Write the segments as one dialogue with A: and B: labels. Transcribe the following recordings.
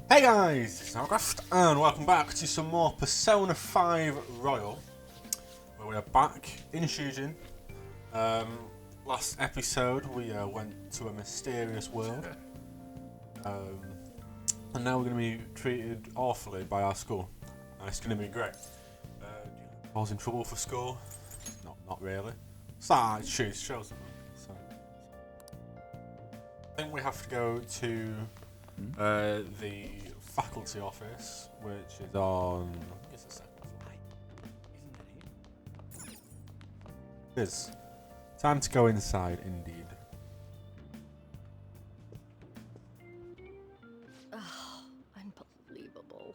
A: Hey guys, it's August and welcome back to some more Persona 5 Royal, where we are back in Shujin. Last episode we went to a mysterious world, and now we're going to be treated awfully by our school. It's going to be great. I was in trouble for school? Not really. So it shows them. So I think we have to go to the faculty office, which is on, I guess, the second floor. It is. Time to go inside, indeed.
B: Oh, unbelievable.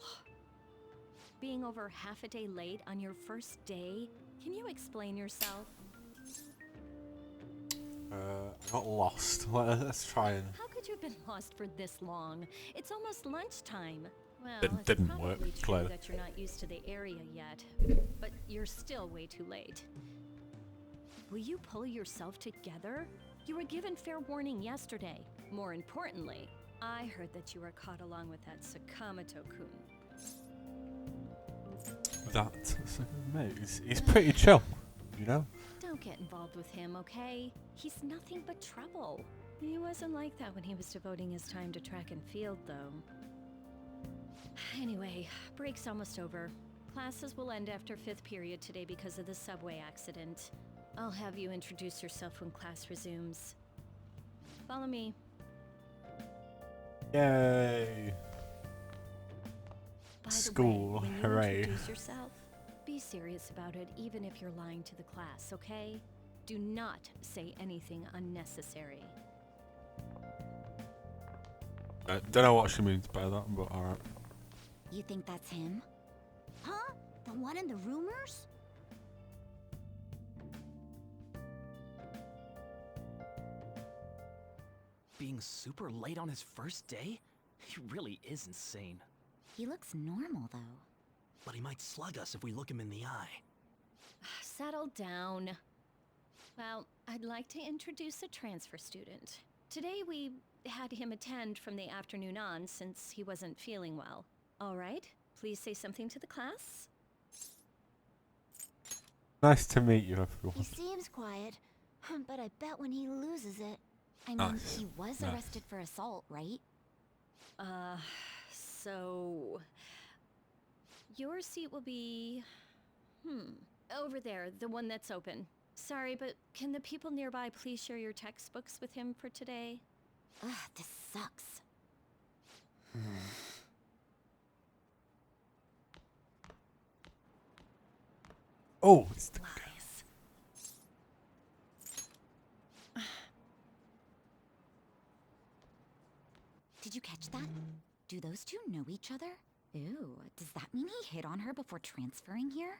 B: Being over half a day late on your first day? Can you explain yourself?
A: I got lost. Let's try and...
B: How could you have been lost for this long? It's almost lunchtime. Well,
A: It
B: it's
A: didn't
B: probably
A: work,
B: true
A: clearly.
B: that you're not used to the area yet, but you're still way too late. Will you pull yourself together? You were given fair warning yesterday. More importantly, I heard that you were caught along with that Sakamoto-kun.
A: He's pretty chill, you know?
B: Don't get involved with him, okay? He's nothing but trouble. He wasn't like that when he was devoting his time to track and field, though. Anyway, break's almost over. Classes will end after 5th period today because of the subway accident. I'll have you introduce yourself when class resumes. Follow me.
A: Yay!
B: By
A: School,
B: the way, when you
A: hooray.
B: introduce yourself, be serious about it even if you're lying to the class, okay? Do not say anything unnecessary.
A: I don't know what she means by that, but alright.
C: You think that's him? Huh? The one in the rumors?
D: Being super late on his first day? He really is insane.
C: He looks normal, though.
D: But he might slug us if we look him in the eye.
B: Settle down. Well, I'd like to introduce a transfer student. Today we had him attend from the afternoon on since he wasn't feeling well. All right, please say something to the class.
A: Nice to meet you,
C: He
A: everyone.
C: seems quiet, but I bet when he loses it... I mean,
A: Nice.
C: he was
A: Nice.
C: arrested for assault, right?
B: So... Your seat will be... over there, the one that's open. Sorry, but can the people nearby please share your textbooks with him for today?
C: Ugh, this sucks.
A: Oh, it's the
B: Lies.
C: Did you catch that? Do those two know each other? Ooh, does that mean he hit on her before transferring here?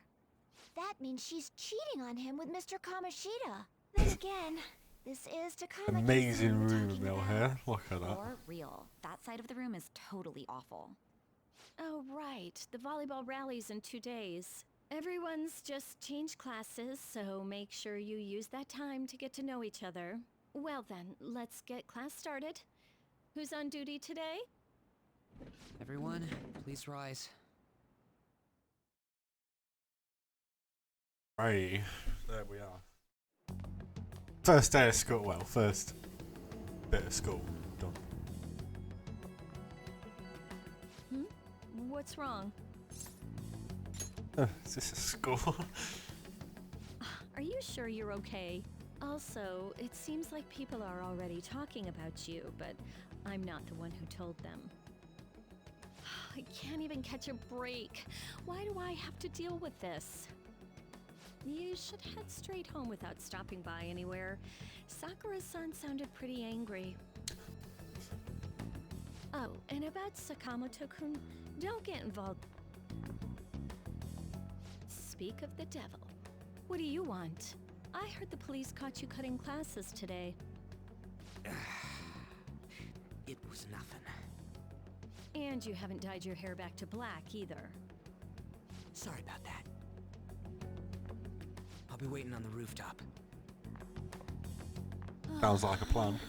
E: That means she's cheating on him with Mr. Kamoshida. Then again, this is Takamiki's
A: amazing
E: son we're
A: room
E: talking
A: mill
E: about.
A: here. Look at that.
C: For real. That side of the room is totally awful.
B: Oh, right. The volleyball rally's in 2 days. Everyone's just changed classes, so make sure you use that time to get to know each other. Well then, let's get class started. Who's on duty today?
F: Everyone, please rise.
A: Right, there we are. First day of school, well, first bit of school done.
B: What's wrong?
A: Is this a school?
B: Are you sure you're okay? Also, it seems like people are already talking about you, but I'm not the one who told them. I can't even catch a break. Why do I have to deal with this? You should head straight home without stopping by anywhere. Sakura-san sounded pretty angry. Oh, and about Sakamoto-kun, don't get involved. Speak of the devil. What do you want? I heard the police caught you cutting classes today.
D: It was nothing.
B: And you haven't dyed your hair back to black either.
D: Sorry about that. I'll be waiting on the rooftop.
A: Sounds like a plan.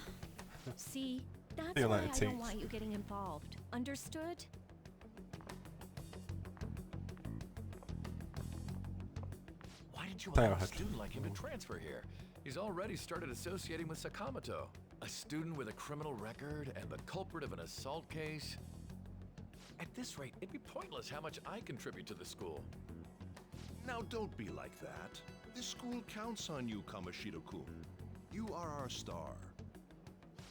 B: See, that's
A: See you
B: why
A: later,
B: I don't
A: Teats.
B: want you getting involved. Understood?
G: Why didn't you
A: Stay
G: allow a
A: ahead.
G: student like him to transfer here? He's already started associating with Sakamoto, a student with a criminal record and the culprit of an assault case. At this rate, it'd be pointless how much I contribute to the school.
H: Now don't be like that. This school counts on you, Kamoshida-kun. You are our star.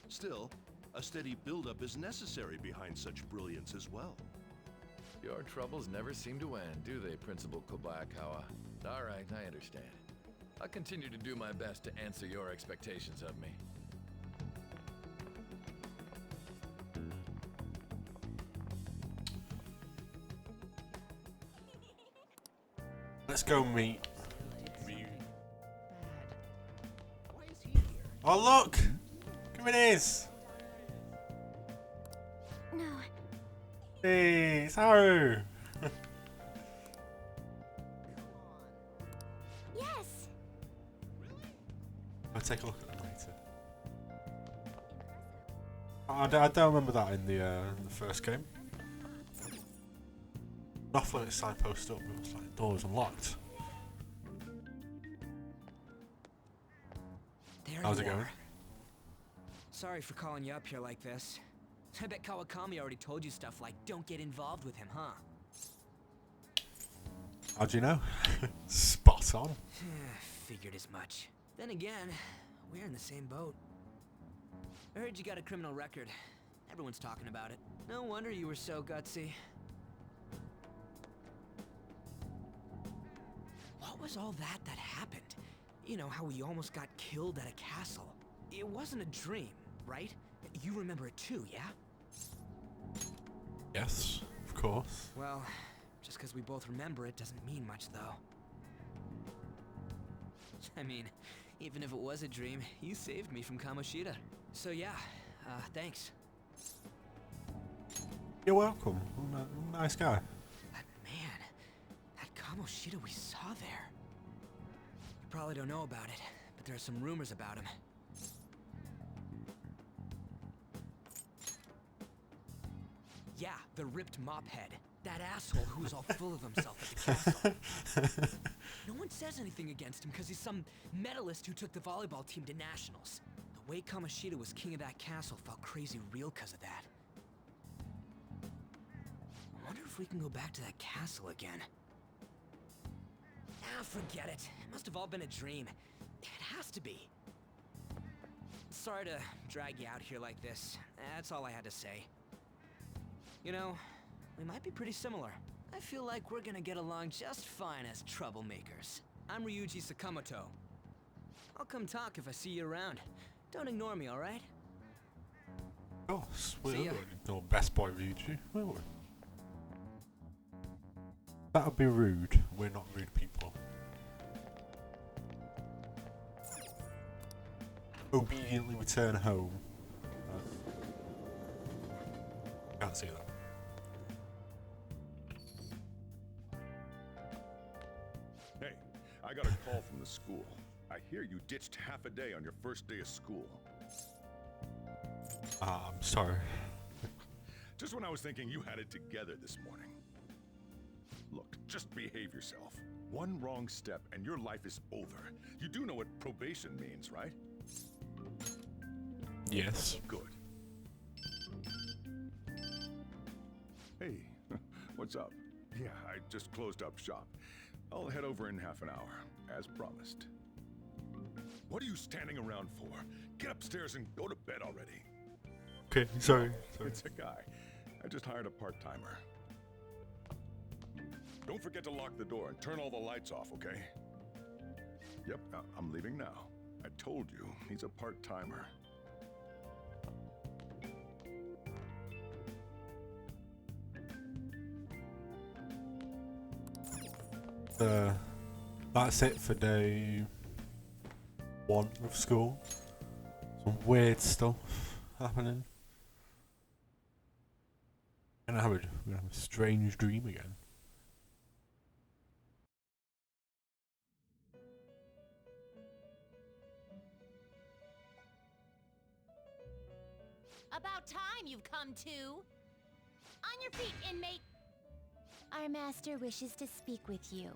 H: Still, a steady build-up is necessary behind such brilliance as well.
G: Your troubles never seem to end, do they, Principal Kobayakawa? All right, I understand. I'll continue to do my best to answer your expectations of me.
A: Let's go meet.
D: Why is he here?
A: Oh look! Come it is!
E: No,
A: Hey, it's Haru!
E: yes.
A: I'll take a look at them later. I don't remember that in the first game. Off limits signpost up, it was like the door was unlocked.
F: There
A: How's
F: you
A: it going?
F: are. Sorry for calling you up here like this. I bet Kawakami already told you stuff like, don't get involved with him, huh?
A: How'd you know? Spot on.
F: Figured as much. Then again, we're in the same boat. I heard you got a criminal record. Everyone's talking about it. No wonder you were so gutsy. What was all that happened? You know, how we almost got killed at a castle. It wasn't a dream, right? You remember it too, yeah?
A: Yes, of course.
F: Well, just because we both remember it doesn't mean much, though. I mean, even if it was a dream, you saved me from Kamoshida. So yeah, thanks.
A: You're welcome. Nice guy.
F: But man, that Kamoshida we saw there. You probably don't know about it, but there are some rumors about him. Yeah, the ripped mop head. That asshole who was all full of himself at the castle. No one says anything against him because he's some medalist who took the volleyball team to nationals. The way Kamoshida was king of that castle felt crazy real because of that. I wonder if we can go back to that castle again. Ah, forget it. It must have all been a dream. It has to be. Sorry to drag you out here like this. That's all I had to say. You know, we might be pretty similar. I feel like we're gonna get along just fine as troublemakers. I'm Ryuji Sakamoto. I'll come talk if I see you around. Don't ignore me, alright?
A: Of course.
F: See ya.
A: Your best boy Ryuji, will we? That would be rude. We're not rude people. Obediently return home. Can't see that.
I: Hey, I got a call from the school. I hear you ditched half a day on your first day of school.
A: I'm sorry.
I: Just when I was thinking you had it together this morning. Look, just behave yourself. One wrong step and your life is over. You do know what probation means, right?
A: Yes.
I: Good. Hey, what's up? Yeah, I just closed up shop. I'll head over in half an hour, as promised. What are you standing around for? Get upstairs and go to bed already.
A: Okay, sorry.
I: It's a guy. I just hired a part-timer. Don't forget to lock the door and turn all the lights off, okay? Yep, I'm leaving now. I told you, he's a part-timer.
A: That's it for day 1 of school. Some weird stuff happening. We're gonna have a strange dream again.
J: About time you've come to.
E: On your feet, inmate! Our master wishes to speak with you.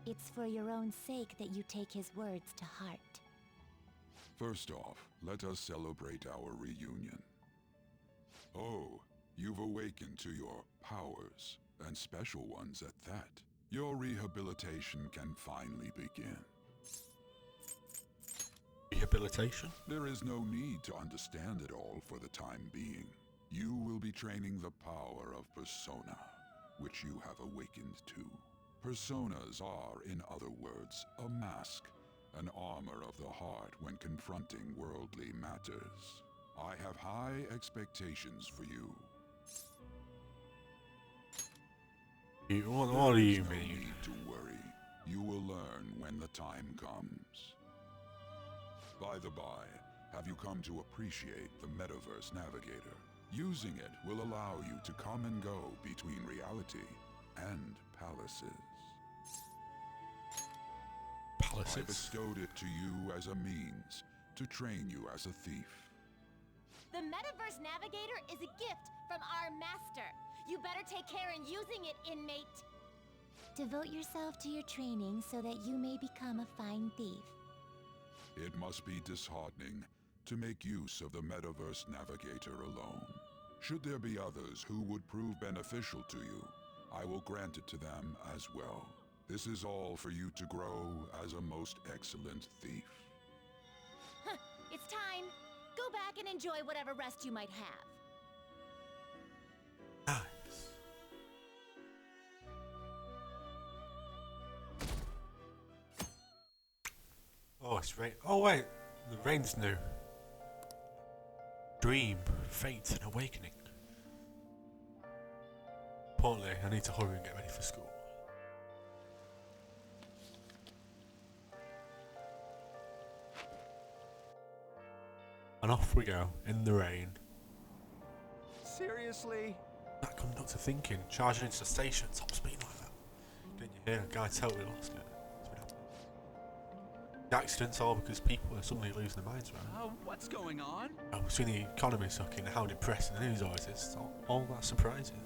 E: It's for your own sake that you take his words to heart.
I: First off, let us celebrate our reunion. Oh, you've awakened to your powers, and special ones at that. Your rehabilitation can finally begin.
A: Rehabilitation?
I: There is no need to understand it all for the time being. You will be training the power of persona, which you have awakened to. Personas are, in other words, a mask, an armor of the heart when confronting worldly matters. I have high expectations for you.
A: What do you
I: There is no
A: mean?
I: need to worry. You will learn when the time comes. By the by, have you come to appreciate the Metaverse Navigator? Using it will allow you to come and go between reality and palaces. I
A: Palaces?
I: bestowed it to you as a means to train you as a thief.
E: The Metaverse Navigator is a gift from our master. You better take care in using it, inmate. Devote yourself to your training so that you may become a fine thief.
I: It must be disheartening to make use of the Metaverse Navigator alone. Should there be others who would prove beneficial to you, I will grant it to them as well. This is all for you to grow as a most excellent thief.
E: It's time. Go back and enjoy whatever rest you might have.
A: Nice. Oh, it's rain. Oh, wait. The rain's new. Dream, fate, and awakening. Importantly, I need to hurry and get ready for school. And off we go, in the rain.
D: Seriously?
A: That conductor thinking, charging into the station at top speed like that. Didn't you hear? A guy totally lost it. That's what happened. The accidents are because people are suddenly losing their minds, right?
D: What's going on?
A: Oh, between the economy sucking and how depressing the news always is, it's all that surprising.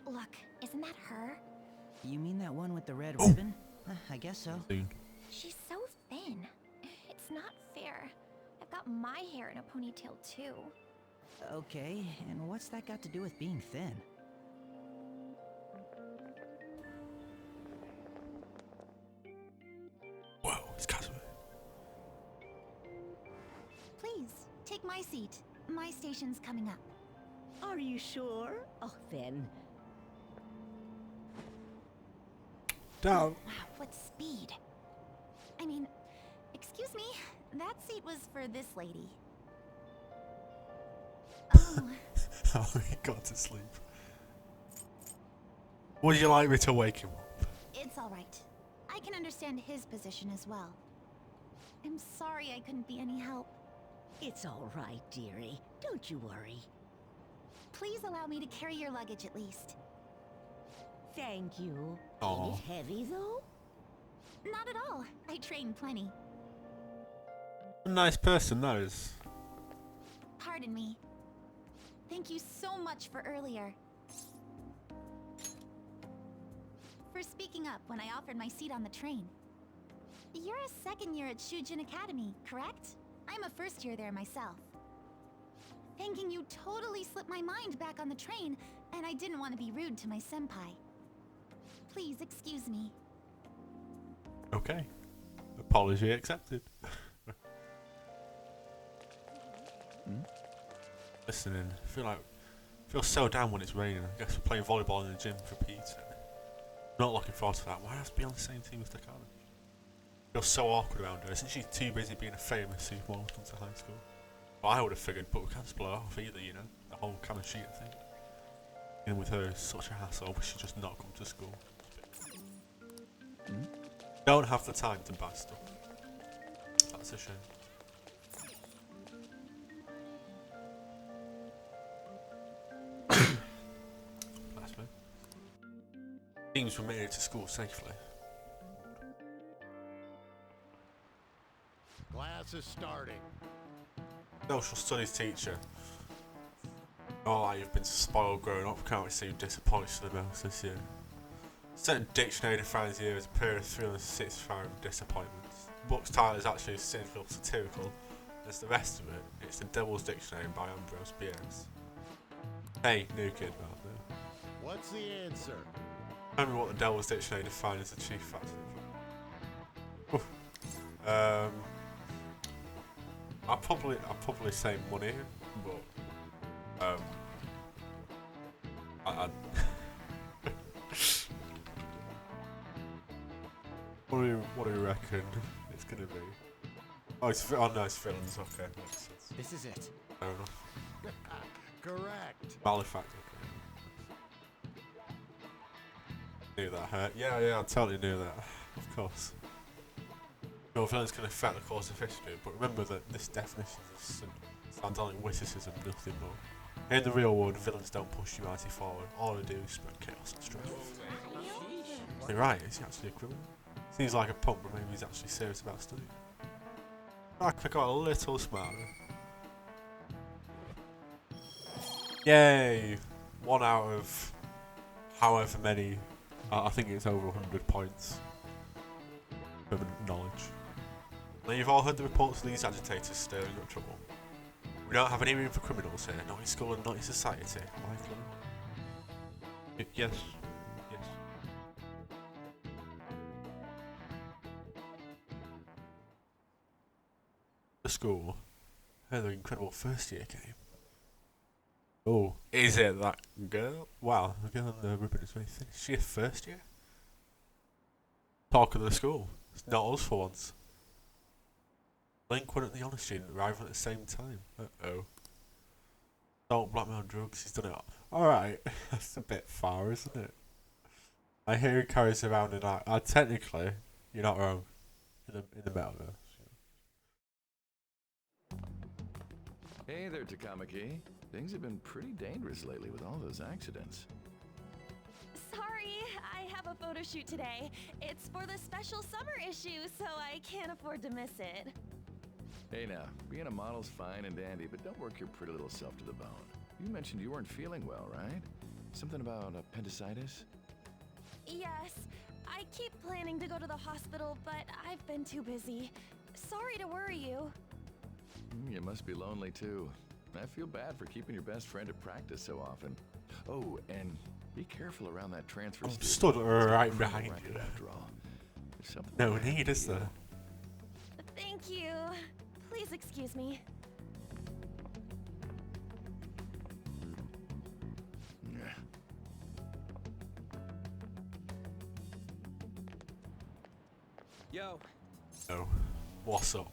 C: Look, isn't that her?
F: You mean that one with the red
A: Oh.
F: ribbon? I guess so.
A: Soon.
E: She's so thin. It's not fair. I've got my hair in a ponytail too.
F: Okay, and what's that got to do with being thin?
A: Whoa, it's Casimir.
C: Please, take my seat. My station's coming up.
J: Are you sure? Oh, then.
A: Down.
C: Wow, what speed. I mean, excuse me, that seat was for this lady. Oh,
A: Oh, he got to sleep. Would you like me to wake him up?
C: it's all right. I can understand his position as well. I'm sorry I couldn't be any help.
J: It's all right, dearie. Don't you worry.
C: Please allow me to carry your luggage at least.
J: Thank you.
A: Aw.
J: Ain't it heavy, though?
C: Not at all. I train plenty.
A: A nice person, that is.
C: Pardon me. Thank you so much for earlier. For speaking up when I offered my seat on the train. You're a second year at Shujin Academy, correct? I'm a first year there myself. Thanking you totally slipped my mind back on the train, and I didn't want to be rude to my senpai. Please excuse me.
A: Okay. Apology accepted. Listening. I feel so down when it's raining. I guess we're playing volleyball in the gym for Peter. Not looking forward to that. Why has to be on the same team as Takana? Feels so awkward around her. Isn't she too busy being a famous supermodel to come to high school? Well, I would have figured, but we can't split it off either, you know? The whole Kamoshida thing. Dealing with her is such a hassle. We should just not come to school. Don't have the time to buy stuff. That's a shame. Bless me. Seems we made it to school safely.
K: class is starting.
A: Social studies teacher. Oh, like you've been spoiled growing up. Can't wait to see you disappointed the most this year. Certain dictionary defines the year as a period of 365 disappointments. The book's title is actually cynical, satirical. As the rest of it, it's the Devil's Dictionary by Ambrose Bierce. Hey, new kid out there.
K: What's the answer?
A: Remember what the Devil's Dictionary defines as the chief factor. I'd probably say money, but what do you reckon it's gonna be? Oh, no, it's villains. Okay, makes sense.
F: This is it.
A: Fair enough.
K: Correct.
A: Malefactor. Okay. Knew that hurt. Yeah, I totally knew that. Of course. Your villains can affect the course of history, but remember that this definition is sardonic witticism, nothing more. In the real world, villains don't push humanity forward. All they do is spread chaos and strife. You're right, is he actually a criminal? Seems like a punk, but maybe he's actually serious about studying. I could have got a little smarter. Yay! 1 out of however many. I think it's over 100 points. Of knowledge. Now you've all heard the reports of these agitators stirring up trouble. We don't have any room for criminals here, not in school and not in society. Yes. Yes. The school. Heard the incredible first year game. Oh, is it that girl? Wow, the girl on the ribbon is very thin. Is she a first year? Talk of the school. It's not us for once. Delinquent and the honest student arriving at the same time. Uh-oh. Don't blackmail drugs, he's done it. Alright, that's a bit far, isn't it? I hear he carries around an eye. Technically, you're not wrong. In the metaverse.
G: Hey there, Takamaki. Things have been pretty dangerous lately with all those accidents.
E: Sorry, I have a photo shoot today. It's for the special summer issue, so I can't afford to miss it.
G: Hey now, being a model's fine and dandy, but don't work your pretty little self to the bone. You mentioned you weren't feeling well, right? Something about appendicitis?
E: Yes, I keep planning to go to the hospital, but I've been too busy. Sorry to worry you.
G: You must be lonely too. I feel bad for keeping your best friend at practice so often. Oh, and be careful around that transfer
A: I'm
G: student.
A: stood right behind you.
G: After all. If something
A: No
G: were to
A: need,
G: happen
A: is
G: to you-
A: there?
E: Thank you. Please excuse me.
G: Yeah.
F: Yo,
A: No. What's up?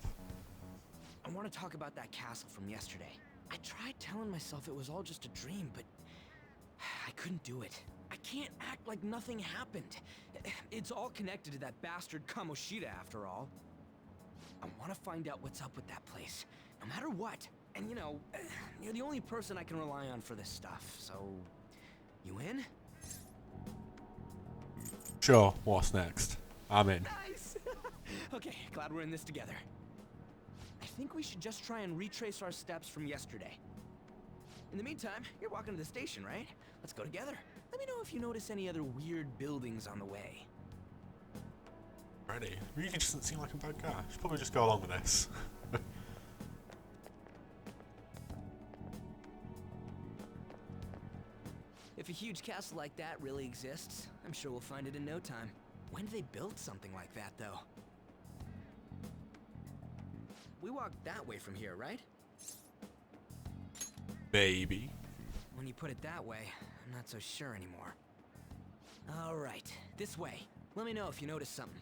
F: I want to talk about that castle from yesterday. I tried telling myself it was all just a dream, but I couldn't do it. I can't act like nothing happened. It's all connected to that bastard Kamoshida after all. I want to find out what's up with that place, no matter what. And you know, you're the only person I can rely on for this stuff, so... You in?
A: Sure, what's next? I'm in.
F: Nice! Okay, glad we're in this together. I think we should just try and retrace our steps from yesterday. In the meantime, you're walking to the station, right? Let's go together. Let me know if you notice any other weird buildings on the way.
A: Ready? Really doesn't seem like a bad guy. Should probably just go along with this.
F: If a huge castle like that really exists, I'm sure we'll find it in no time. When did they build something like that, though? We walked that way from here, right?
A: Baby.
F: When you put it that way, I'm not so sure anymore. All right, this way. Let me know if you notice something.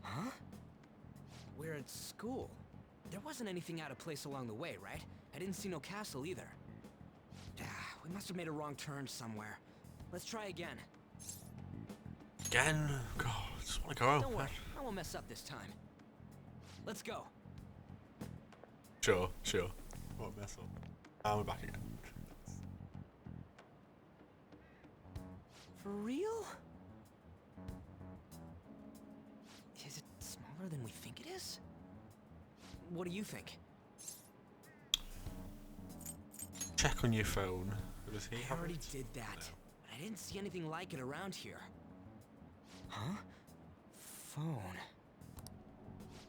F: Huh? We're at school. There wasn't anything out of place along the way, right? I didn't see no castle either. We must have made a wrong turn somewhere. Let's try again.
A: Again? God, I just want to go home.
F: Don't worry, I won't mess up this time. Let's go.
A: Sure. Won't mess up. And we're back again.
F: For real? harder than we think it is? What do you think?
A: Check on your phone. Does he
F: I
A: have
F: already
A: it?
F: did that.
A: No.
F: But I didn't see anything like it around here. Huh? Phone.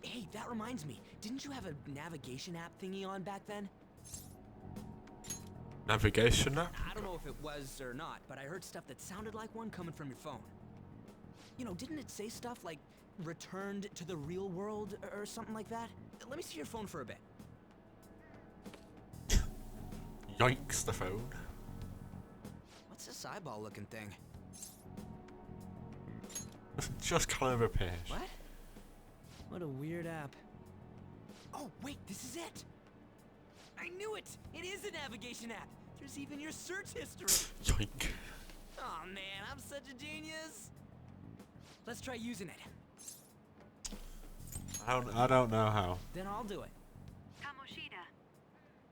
F: Hey, that reminds me. Didn't you have a navigation app thingy on back then?
A: Navigation app?
F: I don't know if it was or not, but I heard stuff that sounded like one coming from your phone. You know, didn't it say stuff like returned to the real world or something like that? Let me see your phone for a bit.
A: Yikes, the phone.
F: What's this eyeball looking thing?
A: Just kind of appears.
F: What? What a weird app. Oh, wait, this is it! I knew it! It is a navigation app! There's even your search history!
A: Yoink.
F: Oh man, I'm such a genius! Let's try using it.
A: I don't know how.
F: Then I'll do it.
L: Kamoshida.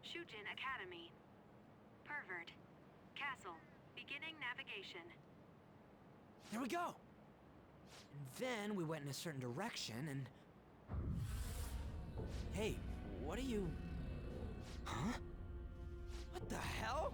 L: Shujin Academy. Pervert. Castle. Beginning navigation.
F: There we go! And then we went in a certain direction and... Hey, what are you... Huh? What the hell?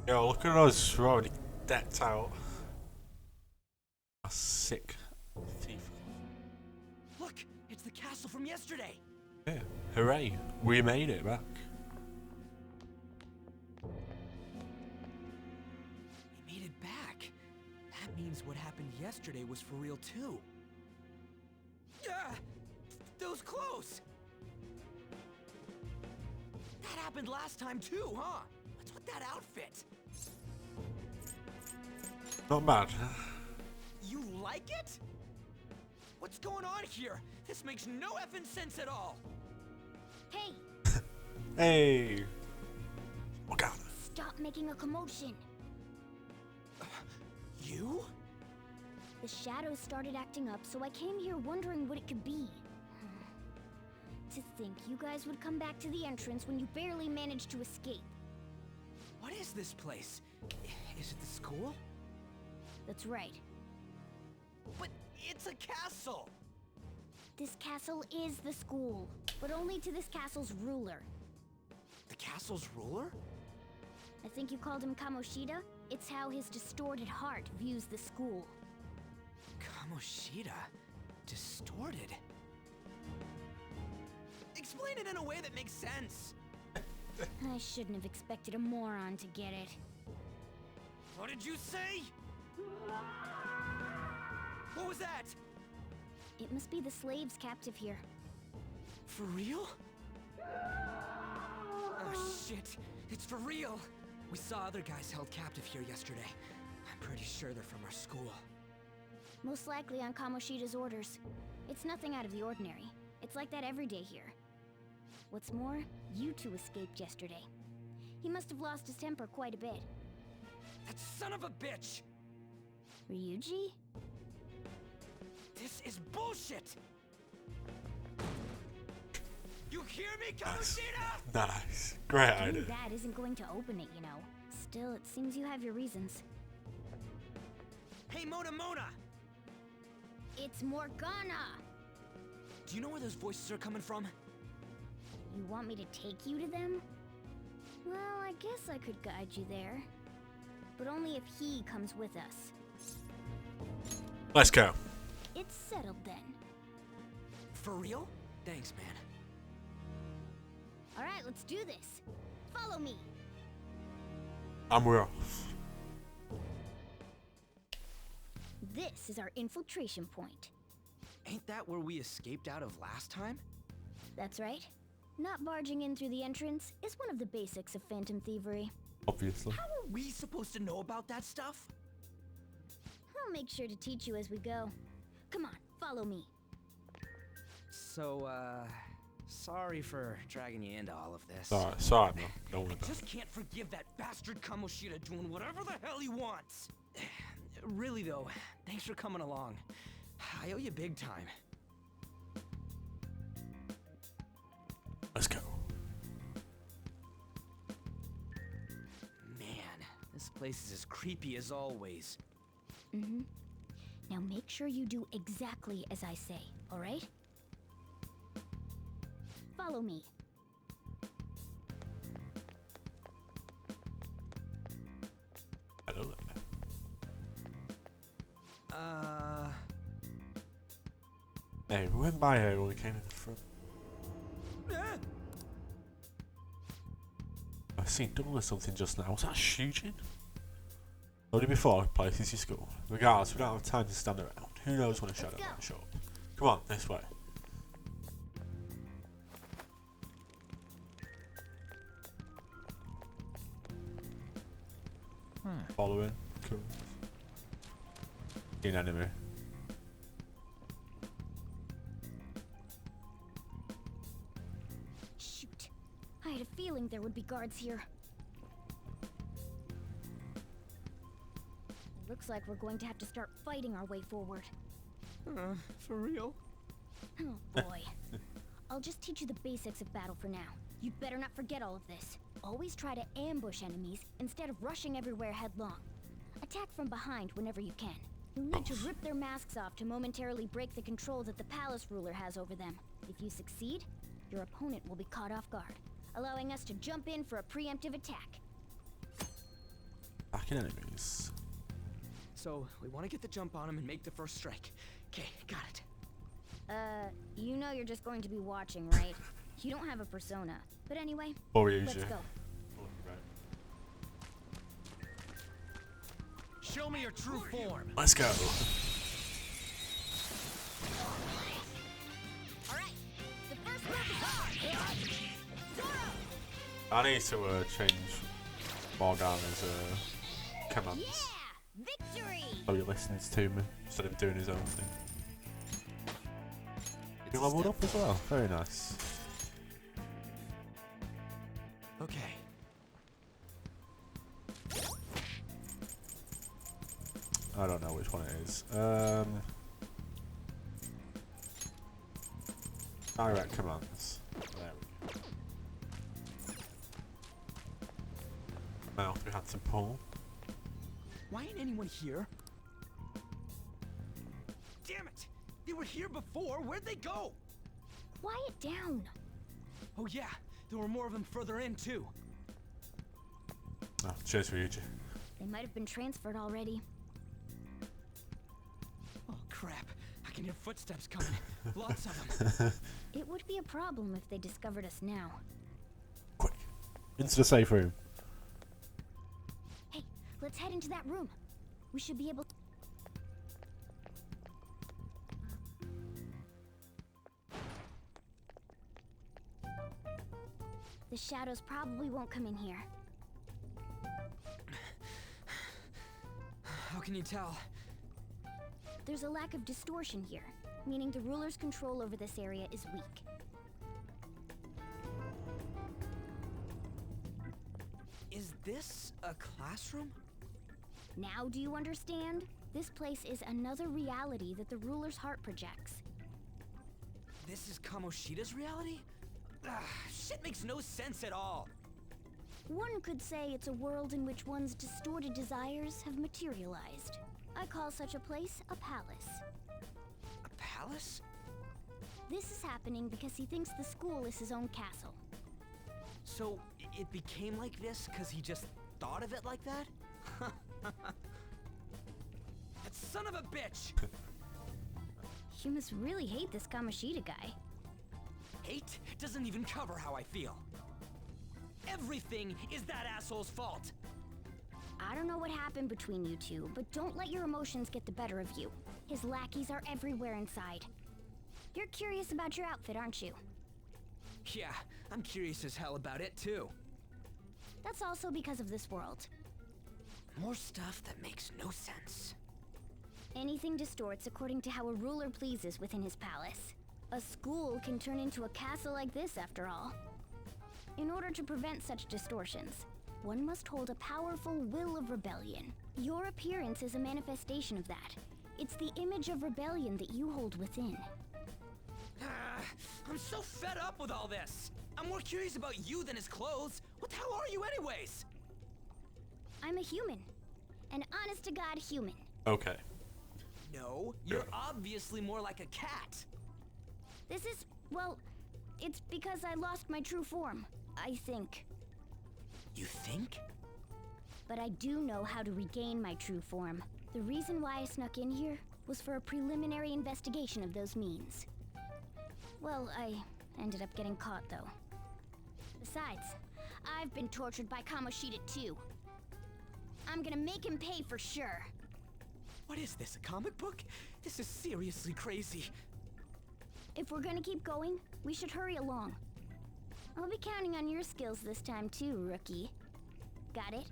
A: Yo, look at us. We're already decked out. A sick thief.
F: Look, it's the castle from yesterday.
A: Yeah. Hooray. We made it back.
F: We made it back. That means what happened yesterday was for real too. Yeah, those clothes. That happened last time too, huh? What's with that outfit?
A: Not bad.
F: You like it? What's going on here? This makes no effing sense at all.
E: Hey,
A: Hey. Look out.
E: stop making a commotion.
F: You?
E: The shadows started acting up, so I came here wondering what it could be. To think you guys would come back to the entrance when you barely managed to escape.
F: What is this place? Is it the school?
E: That's right.
F: But it's a castle!
E: This castle is the school, but only to this castle's ruler.
F: The castle's ruler?
E: I think you called him Kamoshida? It's how his distorted heart views the school.
F: Kamoshida? Distorted? Explain it in a way that makes sense!
E: I shouldn't have expected a moron to get it.
F: What did you say? What was that?
E: It must be the slaves captive here.
F: For real? Oh shit, it's for real! We saw other guys held captive here yesterday. I'm pretty sure they're from our school.
E: Most likely on Kamoshida's orders. It's nothing out of the ordinary. It's like that every day here. What's more, you two escaped yesterday. He must have lost his temper quite a bit.
F: That son of a bitch!
E: Ryuji?
F: This is bullshit! You hear me, Kamoshida?
A: Nice. Great
E: Doing
A: idea.
E: that isn't going to open it, you know. Still, it seems you have your reasons.
F: Hey, Mona!
E: It's Morgana!
F: Do you know where those voices are coming from?
E: You want me to take you to them? Well, I guess I could guide you there. But only if he comes with us.
A: Let's go.
E: It's settled then.
F: For real? Thanks, man.
E: Alright, let's do this. Follow me.
A: And we're off.
E: This is our infiltration point.
F: Ain't that where we escaped out of last time?
E: That's right. Not barging in through the entrance is one of the basics of phantom thievery.
A: Obviously.
F: How are we supposed to know about that stuff?
E: I'll make sure to teach you as we go. Come on, follow me.
F: So, sorry for dragging you into all of this.
A: Sorry, man. Don't worry
F: I
A: about
F: just can't forgive that bastard Kamoshida doing whatever the hell he wants. Really though, thanks for coming along. I owe you big time.
A: Let's go.
F: Man, this place is as creepy as always.
C: Mm-hmm. Now make sure you do exactly as I say, all right? Follow me.
A: Hello there. Hey, we went by here when we came in the front. I seen double or something just now. Was that shooting? Only before places your school. Regardless, we don't have time to stand around. Who knows when a shadow might show up. Come on, this way. Following. Cool. An enemy.
C: Shoot. I had a feeling there would be guards here. Looks like we're going to have to start fighting our way forward.
F: For real?
C: Oh boy. I'll just teach you the basics of battle for now. You'd better not forget all of this. Always try to ambush enemies instead of rushing everywhere headlong. Attack from behind whenever you can. You'll need to rip their masks off to momentarily break the control that the palace ruler has over them. If you succeed, your opponent will be caught off guard, allowing us to jump in for a preemptive attack.
A: Back in enemies.
F: So, we want to get the jump on him and make the first strike. Okay, got it.
C: You know you're just going to be watching, right? You don't have a persona. But anyway, let's go.
D: Show me your true form.
A: Let's go.
E: Alright, the first move is on!
A: I need to change Morgana's commands.
E: Yeah! Victory!
A: So he listens to me instead of doing his own thing. You leveled up as well. Very nice.
F: Okay.
A: I don't know which one it is. Direct commands. There we go. Mouth we had to pull.
F: Why ain't anyone here? Damn it! They were here before. Where'd they go?
C: Quiet down.
F: Oh yeah, there were more of them further in too.
A: Oh, cheers for you, Jay.
C: They might have been transferred already.
F: Oh crap! I can hear footsteps coming. Lots of them.
C: It would be a problem if they discovered us now.
A: Quick, into the safe room.
C: Hey, let's head into that room. We should be able to... The shadows probably won't come in here.
F: How can you tell?
C: There's a lack of distortion here, meaning the ruler's control over this area is weak.
F: Is this a classroom?
C: Now do you understand? This place is another reality that the ruler's heart projects.
F: This is Kamoshida's reality? Shit makes no sense at all.
C: One could say it's a world in which one's distorted desires have materialized. I call such a place a palace.
F: A palace?
C: This is happening because he thinks the school is his own castle.
F: So, it became like this because he just thought of it like that? That son of a bitch!
C: You must really hate this Kamoshida guy.
F: Hate doesn't even cover how I feel. Everything is that asshole's fault!
C: I don't know what happened between you two, but don't let your emotions get the better of you. His lackeys are everywhere inside. You're curious about your outfit, aren't you?
F: Yeah, I'm curious as hell about it too.
C: That's also because of this world.
F: More stuff that makes no sense.
C: Anything distorts according to how a ruler pleases within his palace. A school can turn into a castle like this, after all. In order to prevent such distortions,
M: one must hold a powerful will of rebellion. Your appearance is a manifestation of that. It's the image of rebellion that you hold within.
F: I'm so fed up with all this. I'm more curious about you than his clothes. What the hell are you anyways?
M: I'm a human. An honest-to-God human.
A: Okay.
F: No, you're obviously more like a cat.
M: This is, well, it's because I lost my true form, I think.
F: You think?
M: But I do know how to regain my true form. The reason why I snuck in here was for a preliminary investigation of those means. Well, I ended up getting caught, though. Besides, I've been tortured by Kamoshida, too. I'm gonna make him pay for sure.
F: What is this, a comic book? This is seriously crazy.
M: If we're gonna keep going, we should hurry along. I'll be counting on your skills this time, too, rookie. Got it?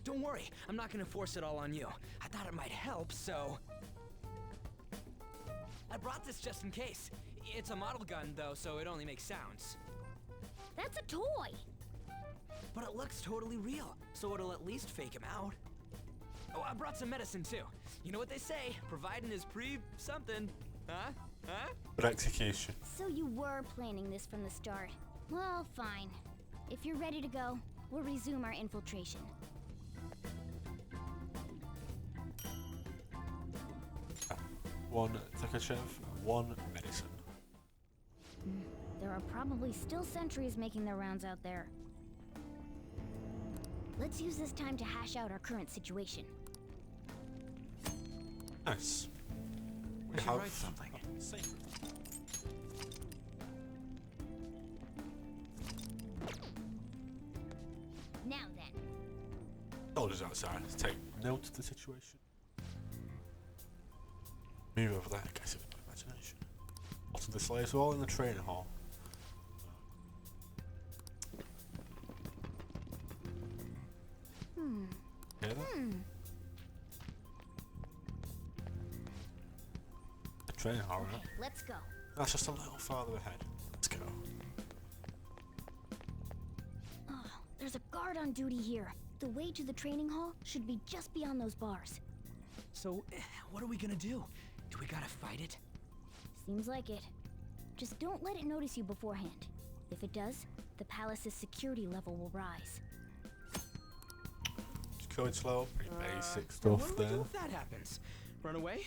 F: Don't worry, I'm not gonna force it all on you. I thought it might help, so... I brought this just in case. It's a model gun, though, so it only makes sounds.
M: That's a toy!
F: But it looks totally real, so it'll at least fake him out. Oh, I brought some medicine, too. You know what they say, providing is something. Huh? Huh?
A: Good execution.
M: So you were planning this from the start. Well, fine. If you're ready to go, we'll resume our infiltration.
A: One Takachev, one medicine.
M: There are probably still sentries making their rounds out there. Let's use this time to hash out our current situation.
A: Nice.
D: We should write something.
M: Now then.
A: Soldiers outside. Let's take note of the situation. Move over there, guess it was my imagination. Lots of the slaves are all in the training hall. Hear that? The training hall, right?
M: Let's go.
A: That's just a little farther ahead. Let's go.
M: Oh, there's a guard on duty here. The way to the training hall should be just beyond those bars.
F: So, what are we gonna do? Do we gotta fight it?
M: Seems like it. Just don't let it notice you beforehand. If it does, the palace's security level will rise.
A: Just going slow, pretty basic
F: What
A: stuff
F: do we do
A: there.
F: if that happens? Run away?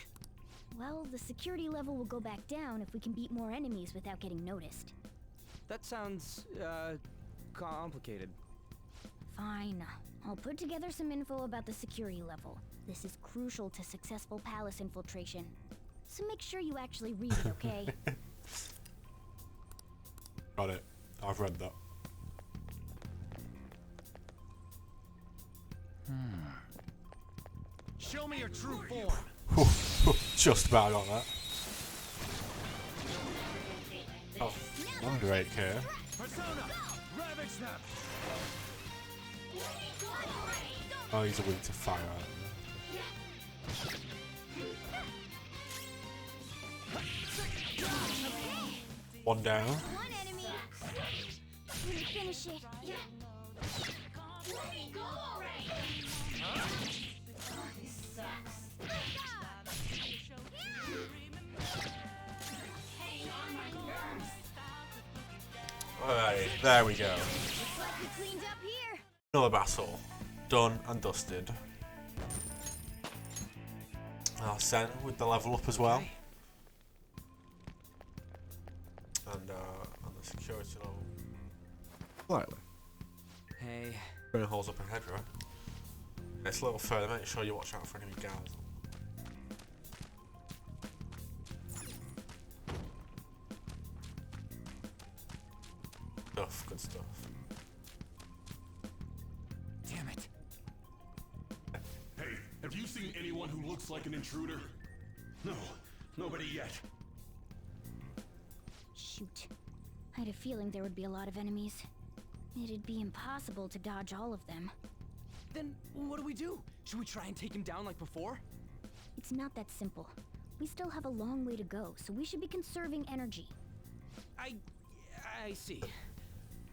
M: Well, the security level will go back down if we can beat more enemies without getting noticed.
F: That sounds, complicated.
M: Fine. I'll put together some info about the security level. This is crucial to successful palace infiltration. So make sure you actually read it, okay?
A: Got it. I've read that.
K: Show me your true form.
A: Just about got that. Oh, under 8k.
K: Persona, ravage them.
A: Oh, he's a weak to fire. One down.
M: One enemy. Let me finish it.
A: Alright, there we go.
M: Looks like we cleaned up here.
A: Another battle. Done and dusted. I'll send with the level up as well. And on the security level. Slightly.
F: Hey.
A: Burn holes up ahead, right? And it's a little further, make sure you watch out for enemy guards. Stuff, good stuff.
F: Damn it.
H: Hey, have you seen anyone who looks like an intruder? No, nobody yet.
M: Shoot. I had a feeling there would be a lot of enemies. It'd be impossible to dodge all of them.
F: Then what do we do? Should we try and take him down like before?
M: It's not that simple. We still have a long way to go, so we should be conserving energy.
F: I see.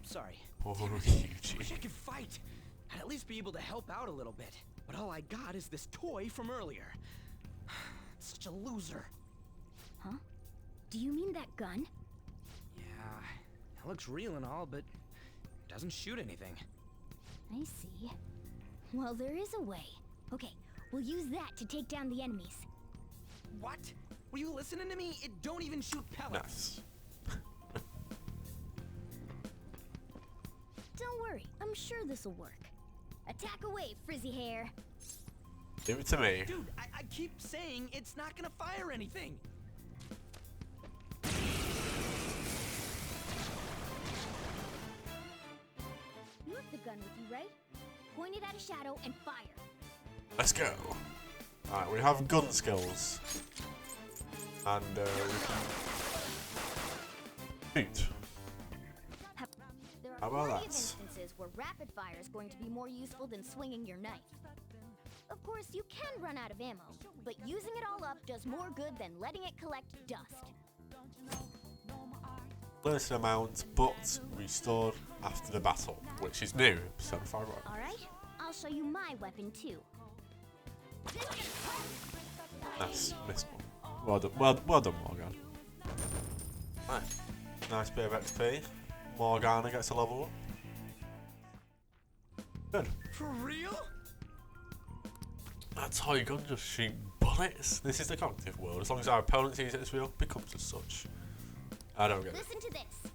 F: Sorry.
A: Oh,
F: Damn it.
A: Yuji.
F: Wish I could fight. I'd at least be able to help out a little bit. But all I got is this toy from earlier. Such a loser.
M: Huh? Do you mean that gun?
F: Yeah, it looks real and all, but doesn't shoot anything.
M: I see. Well, there is a way. Okay, we'll use that to take down the enemies.
F: What? Were you listening to me? It don't even shoot pellets.
A: Nice.
M: Don't worry, I'm sure this'll work. Attack away, frizzy hair.
A: Give it to me.
F: Dude, I keep saying it's not gonna fire anything.
M: You have the gun with you, right? Point it at a shadow and fire.
A: Let's go. Alright, we have gun skills. And we can shoot.
M: There
A: How
M: are
A: about
M: plenty of
A: that?
M: instances where rapid fire is going to be more useful than swinging your knife. Of course, you can run out of ammo, but using it all up does more good than letting it collect dust.
A: Limited amount, but restored after the battle, which is new. 75 right.
M: Alright, I'll show you my weapon too.
A: Nice, missed one. Well done, well done, Morgan. Nice. Nice bit of XP. Morgana gets a level up. Good.
F: For real?
A: That's how you can just shoot bullets. This is the cognitive world. As long as our opponents use it as real, it becomes as such. I don't get it.
M: Listen to this.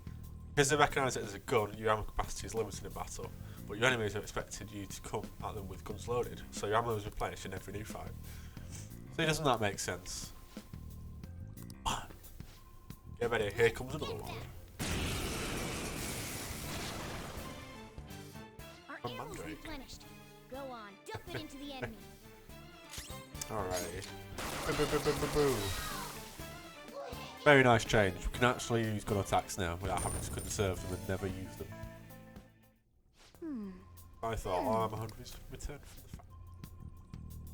A: Because they recognise it as a gun, your ammo capacity is limited in battle, but your enemies have expected you to come at them with guns loaded, so your ammo is replenished in every new fight. So doesn't that make sense? Get ready, here comes another one.
M: Our ammo's replenished. Go on, dump it into the enemy.
A: Alright. Very nice change. We can actually use gun attacks now without having to conserve them and never use them. I thought, oh, I'm 100 returned from the fact.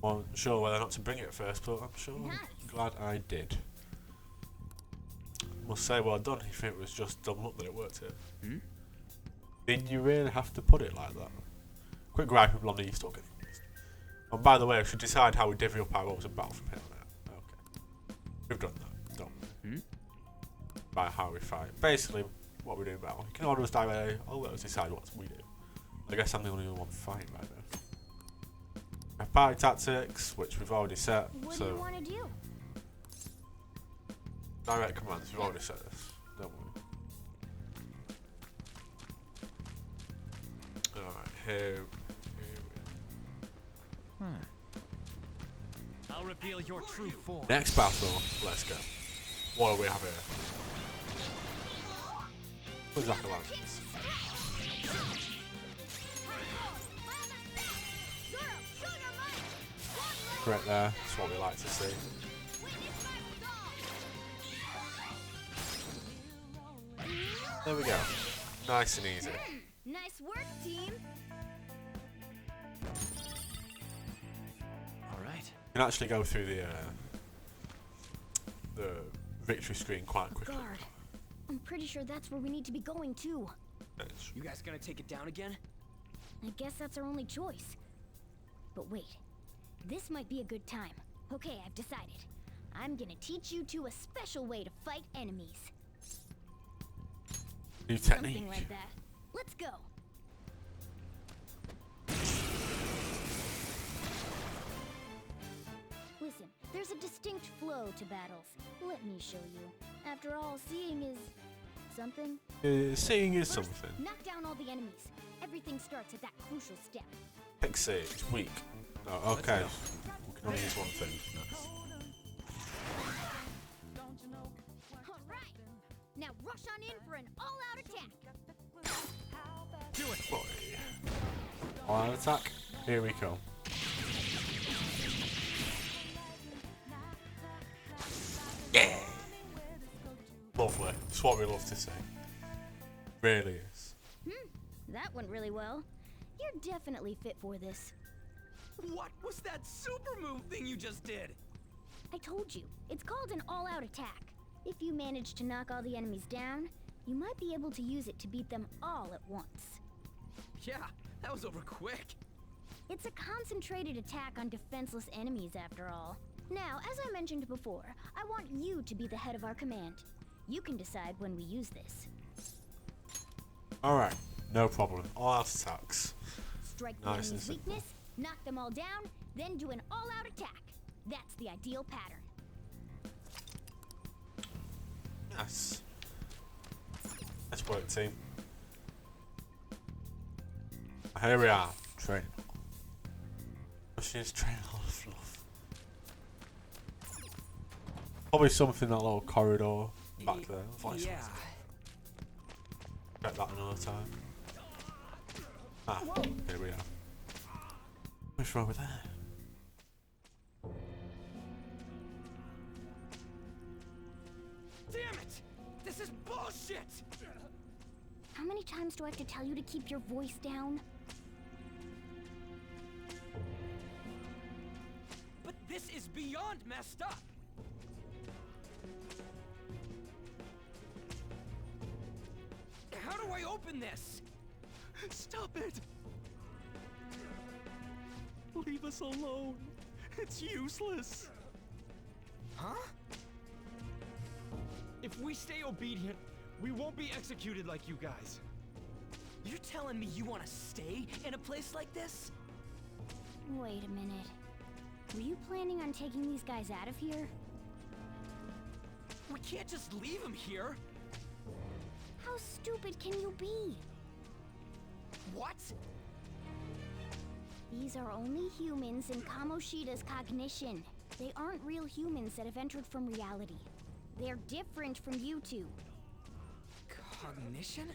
A: Wasn't sure whether or not to bring it at first, but I'm sure I'm glad I did. Must say, well done if it was just dumb luck that it worked here. Did you really have to put it like that? Quick gripe with Blondie, you still getting used. And by the way, I should decide how we divvy up our roles in battle from here on out. Okay. We've done that, don't we? By how we fight. Basically, what we do in battle. You can order us directly, or let us decide what we do. I guess I'm the only one fighting right now. We have party tactics, which we've already set.
M: What
A: so
M: do you want to do?
A: direct commands, we've already set this, don't we? Alright, here
K: I'll reveal your true form.
A: next battle, let's go. What do we have here? Where's Jack-o'-lanterns? Correct there, that's what we like to see. There we go. Nice and easy.
M: Nice work, team.
F: Alright.
A: You can actually go through the victory screen quite quickly.
M: Guard. I'm pretty sure that's where we need to be going too.
F: You guys gonna take it down again?
M: I guess that's our only choice. But wait, this might be a good time. Okay, I've decided. I'm gonna teach you two a special way to fight enemies.
A: New technique.
M: Something like that. Let's go. Listen, there's a distinct flow to battles. Let me show you. After all, seeing is something.
A: Seeing is
M: First,
A: something.
M: knock down all the enemies. Everything starts at that crucial step.
A: Pixie, it's weak. Oh, okay. We can only use one thing. Nice.
M: Alright! Now rush on in for an all-out attack!
K: Do it!
A: Boy. All-out attack. Here we go. Yeah! Lovely. It's what we love to see. Really is.
M: That went really well. You're definitely fit for this.
F: What was that super move thing you just did?
M: I told you, it's called an all-out attack. If you manage to knock all the enemies down, you might be able to use it to beat them all at once.
F: Yeah, That was over quick.
M: It's a concentrated attack on defenseless enemies, after all. Now, as I mentioned before, I want you to be the head of our command. You can decide when we use this.
A: Alright, no problem. All out attacks.
M: Strike the
A: Nice and
M: enemy's
A: simple.
M: weakness, knock them all down, then do an all-out attack. That's the ideal pattern.
A: Yes. Let's work, team. Here we are. Train. She's training a lot of fluff. Probably something in that little corridor back there.
F: Yeah.
A: Get that another time. Ah, here we are. What's wrong with that?
F: Damn it! This is bullshit!
M: How many times do I have to tell you to keep your voice down?
F: But this is beyond messed up! How do I open this?
D: Stop it! Leave us alone. It's useless.
F: Huh?
K: If we stay obedient, we won't be executed like you guys.
F: You're telling me you want to stay in a place like this?
M: Wait a minute. Were you planning on taking these guys out of here?
F: We can't just leave them here.
M: How stupid can you be?
F: What?
M: These are only humans in Kamoshida's cognition. They aren't real humans that have entered from reality. They're different from you two.
F: Cognition?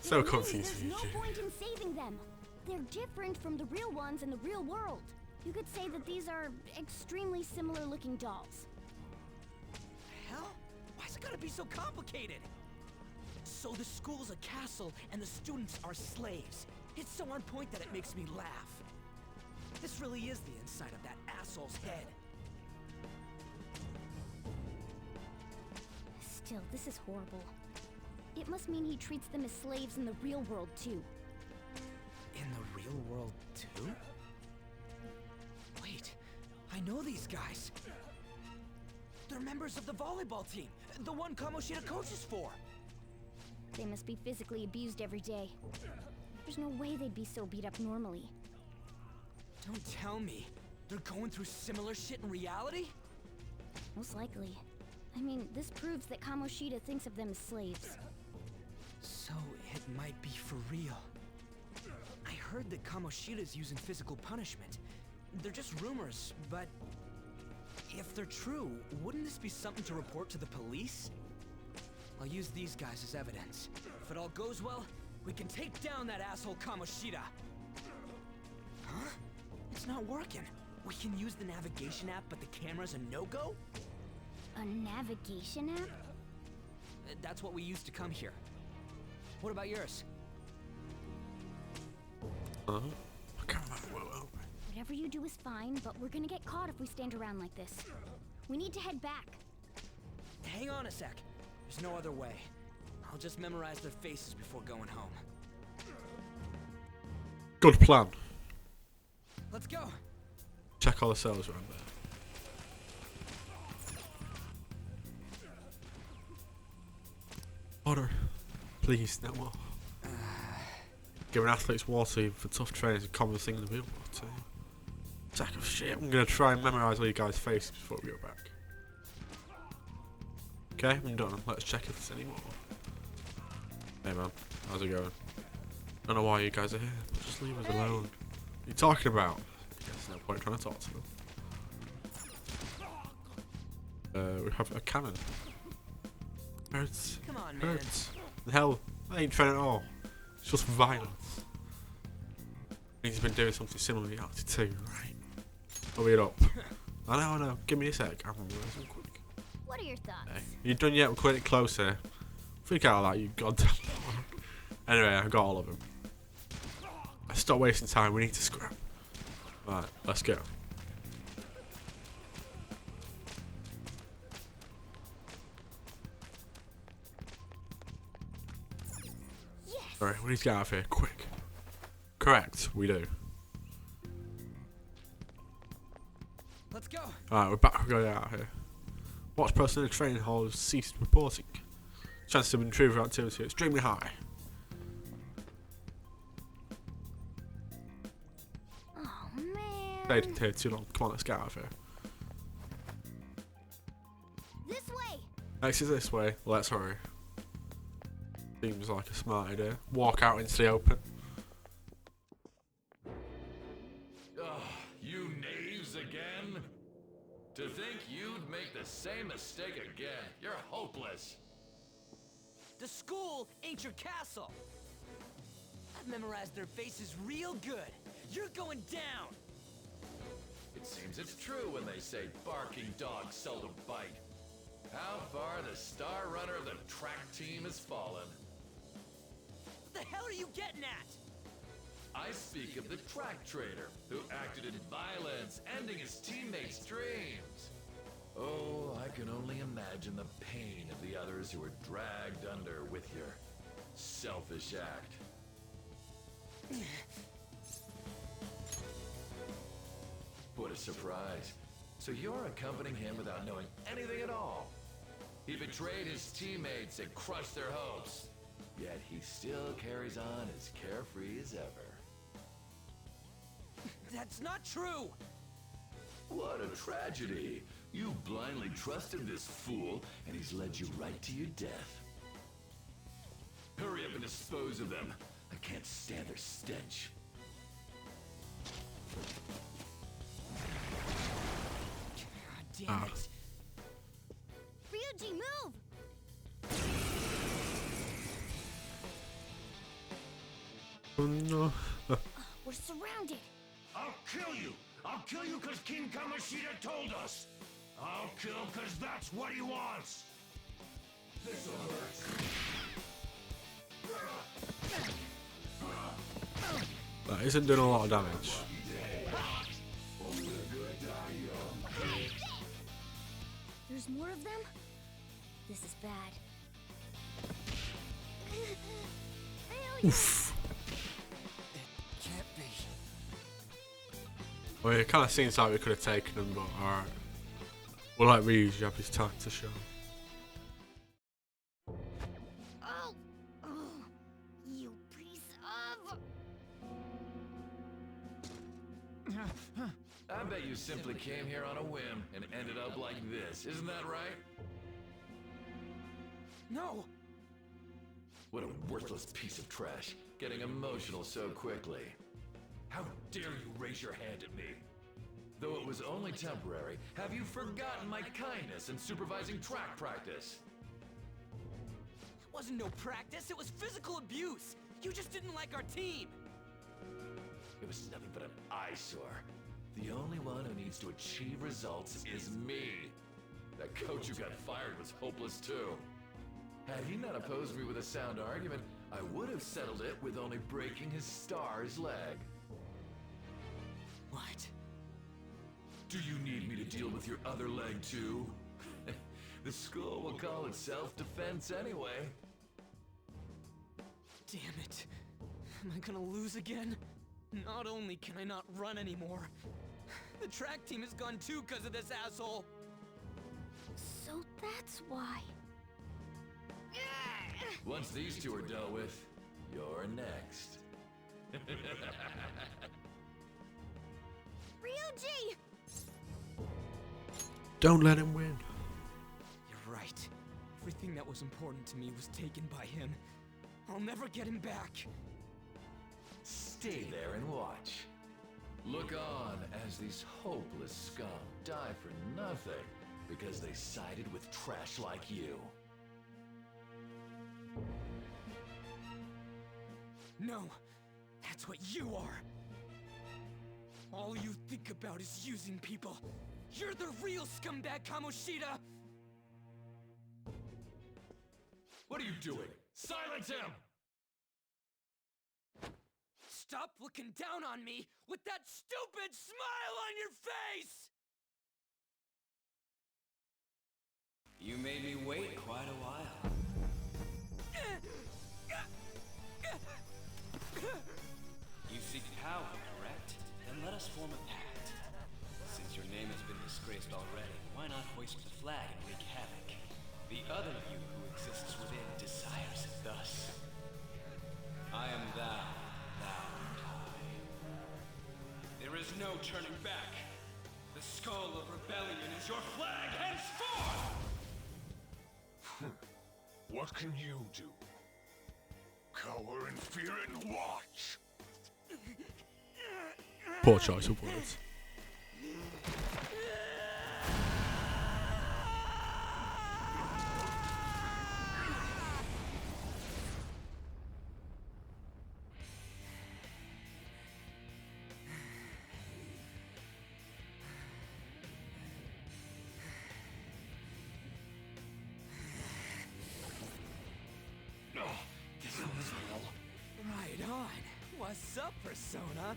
A: So
M: That means
A: confused.
M: There's no point in saving them. They're different from the real ones in the real world. You could say that these are extremely similar looking dolls.
F: Hell? Why's it gotta be so complicated? So the school's a castle and the students are slaves. It's so on point that it makes me laugh. This really is the inside of that asshole's head.
M: Still, this is horrible. It must mean he treats them as slaves in the real world too.
F: In the real world, too? Wait, I know these guys. They're members of the volleyball team, the one Kamoshida coaches for.
M: They must be physically abused every day. There's no way they'd be so beat up normally.
F: Don't tell me they're going through similar shit in reality?
M: Most likely. I mean, this proves that Kamoshida thinks of them as slaves.
F: So it might be for real. I heard that Kamoshida's using physical punishment. They're just rumors, but if they're true, wouldn't this be something to report to the police? I'll use these guys as evidence. If it all goes well, we can take down that asshole Kamoshida. Huh? It's not working. We can use the navigation app, but the camera's a no-go?
M: A navigation app?
F: That's what we used to come here. What about yours?
A: I can't remember what it was.
M: Whatever you do is fine, but we're gonna get caught if we stand around like this. We need to head back.
F: Hang on a sec. There's no other way. I'll just memorize their faces before going home.
A: Good plan.
F: Let's go.
A: Check all the cells around there. Order. Please, no more. Giving athletes water for tough training is a common thing in the real world too. Sack of shit. I'm gonna try and memorise all you guys' faces before we go back. Okay, I'm done. Let's check if there's any more. Hey man, how's it going? Don't know why you guys are here. Just leave us alone. What are you talking about? There's no point trying to talk to them. We have a cannon. Hurts.
F: Come on, man.
A: Hurts. The hell, I ain't trying at all. It's just violence. He's been doing something similar in reality too, right? Hurry it up. I know. Give me a sec. I'm realising quick.
M: What are your thoughts?
A: Hey, you done yet? We're quite closer. Freak out of that, you goddamn. Anyway, I got all of them. Stop wasting time. We need to scrap. Right, let's go.
M: Yes.
A: Alright, we need to get out of here quick. Correct, we do.
F: Let's go.
A: Alright, we're back. We're going out here. Watch person in the training hall has ceased reporting. Chances of intruder activity extremely high.
M: Oh man.
A: Stayed here too long. Come on, let's get out of here.
M: This way.
A: Next is this way. Let's hurry. Seems like a smart idea. Walk out into the open.
G: Ugh, you knaves again? To think you'd make the same mistake again. You're hopeless.
F: The school ain't your castle. I've memorized their faces real good. You're going down.
G: It seems it's true when they say barking dogs seldom bite. How far the star runner of the track team has fallen.
F: What the hell are you getting at?
G: I speak of the track trader, who acted in violence, ending his teammates' dreams. Oh, I can only imagine the pain of the others who were dragged under with your selfish act. What a surprise. So you're accompanying him without knowing anything at all. He betrayed his teammates and crushed their hopes. Yet he still carries on as carefree as ever.
F: That's not true!
G: What a tragedy. You blindly trusted this fool, and he's led you right to your death. Hurry up and dispose of them. I can't stand their stench.
F: God damn it.
M: Ryuji, move!
A: Oh no.
M: We're surrounded.
K: I'll kill you! I'll kill you because King Kamoshida told us! I'll kill because that's what he wants! This'll hurt.
A: That isn't doing a lot of damage.
M: There's more of them? This is bad.
A: Oof.
F: Can't be.
A: Well, it kind of seems like we could have taken them, but alright. We'll let Ryuji have his time to show.
M: Oh! Oh! You piece of...
G: I bet you simply came here on a whim and ended up like this, isn't that right?
F: No!
G: What a worthless piece of trash, getting emotional so quickly. How dare you raise your hand at me? Though it was only temporary, have you forgotten my kindness in supervising track practice?
F: It wasn't no practice, it was physical abuse! You just didn't like our team!
G: It was nothing but an eyesore. The only one who needs to achieve results is me. That coach who got fired was hopeless too. Had he not opposed me with a sound argument, I would have settled it with only breaking his star's leg.
F: What?
G: Do you need me to deal with your other leg too? The school will call it self-defense anyway.
F: Damn it. Am I gonna lose again? Not only can I not run anymore, the track team is gone too because of this asshole.
M: So that's why.
G: Once these two are dealt with, you're next.
M: Ryuji!
A: Don't let him win.
F: You're right. Everything that was important to me was taken by him. I'll never get him back.
G: Stay there and watch. Look on as these hopeless scum die for nothing because they sided with trash like you.
F: No, that's what you are. All you think about is using people. You're the real scumbag, Kamoshida!
G: What are you doing? Silence him!
F: Stop looking down on me with that stupid smile on your face!
N: You made me wait quite a while. You seek power, correct? Then let us form a pact. Since your name has been disgraced already, why not hoist the flag and wreak havoc? The other you who exists within desires it thus. I am thou, thou art I. There is no turning back. The skull of rebellion is your flag henceforth!
K: What can you do? Cower in fear and watch.
A: Poor choice of words.
F: Right on. What's up, Persona?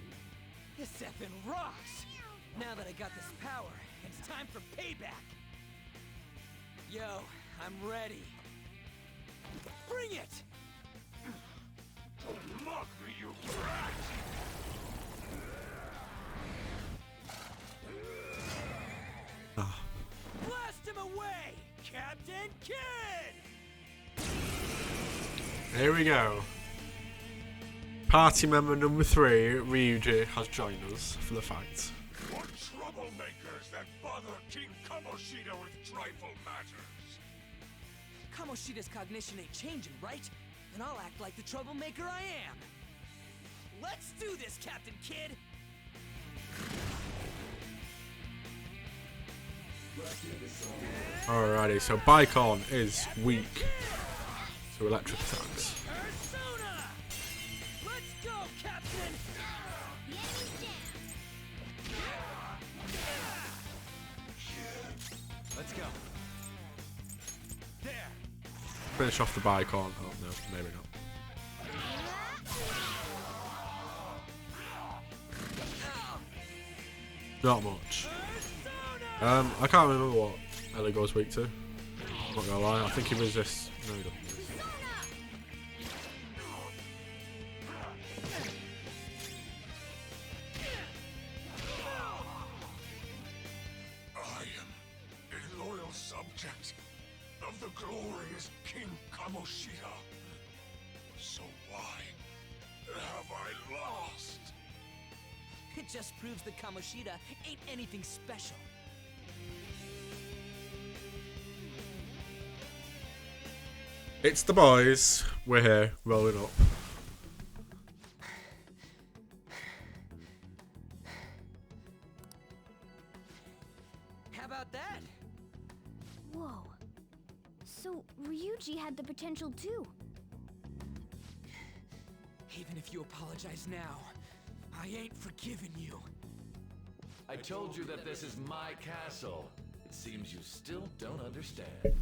F: This effing rocks! Now that I got this power, it's time for payback! Yo, I'm ready. Bring it!
K: Don't mock me, you brat!
F: Blast him away, Captain Kid!
A: Here we go. Party member number 3, Ryuji, has joined us for the fight.
K: What troublemakers that bother King Kamoshida with trifle matters?
F: Kamoshida's cognition ain't changing, right? And I'll act like the troublemaker I am. Let's do this, Captain Kid!
A: Alrighty, so Bicon is weak to electric attacks.
F: Persona! Let's go, Captain! Let's go. There.
A: Finish off the Bicon. Oh no, maybe not. Not much. I can't remember what Ellie goes weak to. I'm not gonna lie, I think he resists. No, he doesn't resist.
K: I am a loyal subject of the glorious King Kamoshida. So why have I lost?
F: It just proves that Kamoshida ain't anything special.
A: It's the boys. We're here, rolling up.
F: How about that?
M: Whoa. So, Ryuji had the potential too.
F: Even if you apologize now, I ain't forgiving you.
G: I told you that this is my castle. It seems you still don't understand.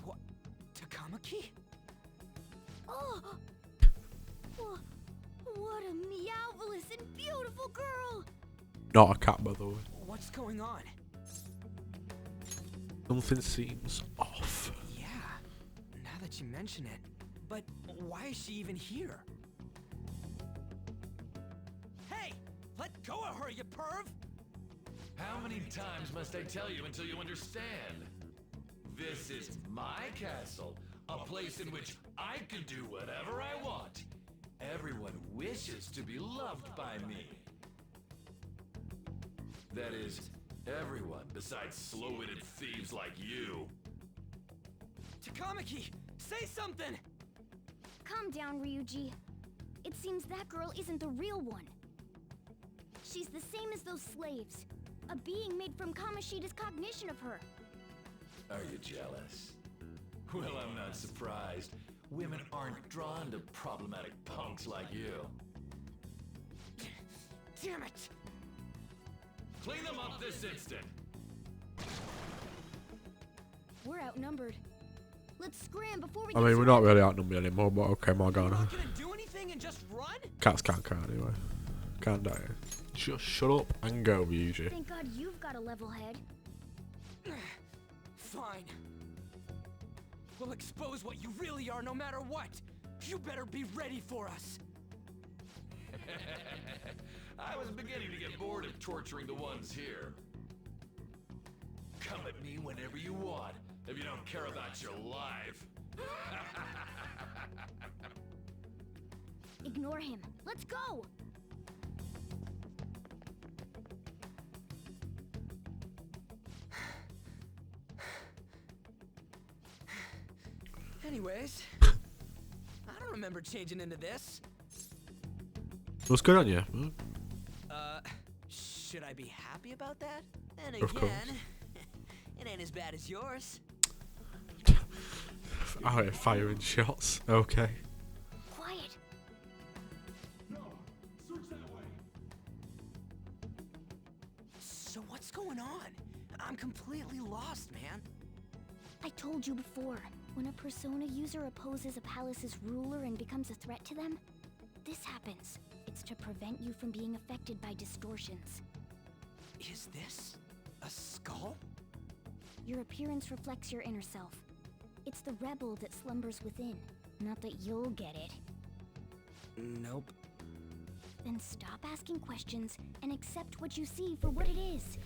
F: What? Takamaki?
M: Oh! What a meowvelous and beautiful girl!
A: Not a cat, by the way.
F: What's going on?
A: Something seems off.
F: Yeah, now that you mention it. But why is she even here? Hey! Let go of her, you perv!
G: How many times must I tell you until you understand? This is my castle, a place in which I can do whatever I want. Everyone wishes to be loved by me. That is, everyone besides slow-witted thieves like you.
F: Takamaki, say something!
M: Calm down, Ryuji. It seems that girl isn't the real one. She's the same as those slaves. A being made from Kamoshida's cognition of her.
G: Are you jealous? Well, I'm not surprised. Women aren't drawn to problematic punks like you.
F: Damn it!
G: Clean them up this instant!
M: We're outnumbered. Let's scram before we
A: I mean, we're not really outnumbered anymore, but okay, Morgana.
F: Not gonna do anything and just run?
A: Cats can't cry anyway. Can't die. Just shut up and go, Ryuji.
M: Thank God you've got a level head.
F: Fine. We'll expose what you really are no matter what. You better be ready for us.
G: I was beginning to get bored of torturing the ones here. Come at me whenever you want, if you don't care about your life.
M: Ignore him. Let's go!
F: Anyways, I don't remember changing into this.
A: What's good on you?
F: Should I be happy about that? And
A: Of course.
F: again, it ain't as bad as yours.
A: Alright, firing shots. Okay.
M: Quiet.
F: So what's going on? I'm completely lost, man.
M: I told you before, when a Persona user opposes a palace's ruler and becomes a threat to them, this happens. It's to prevent you from being affected by distortions.
F: Is this a skull?
M: Your appearance reflects your inner self. It's the rebel that slumbers within. Not that you'll get it.
F: Nope.
M: Then stop asking questions and accept what you see for what it is.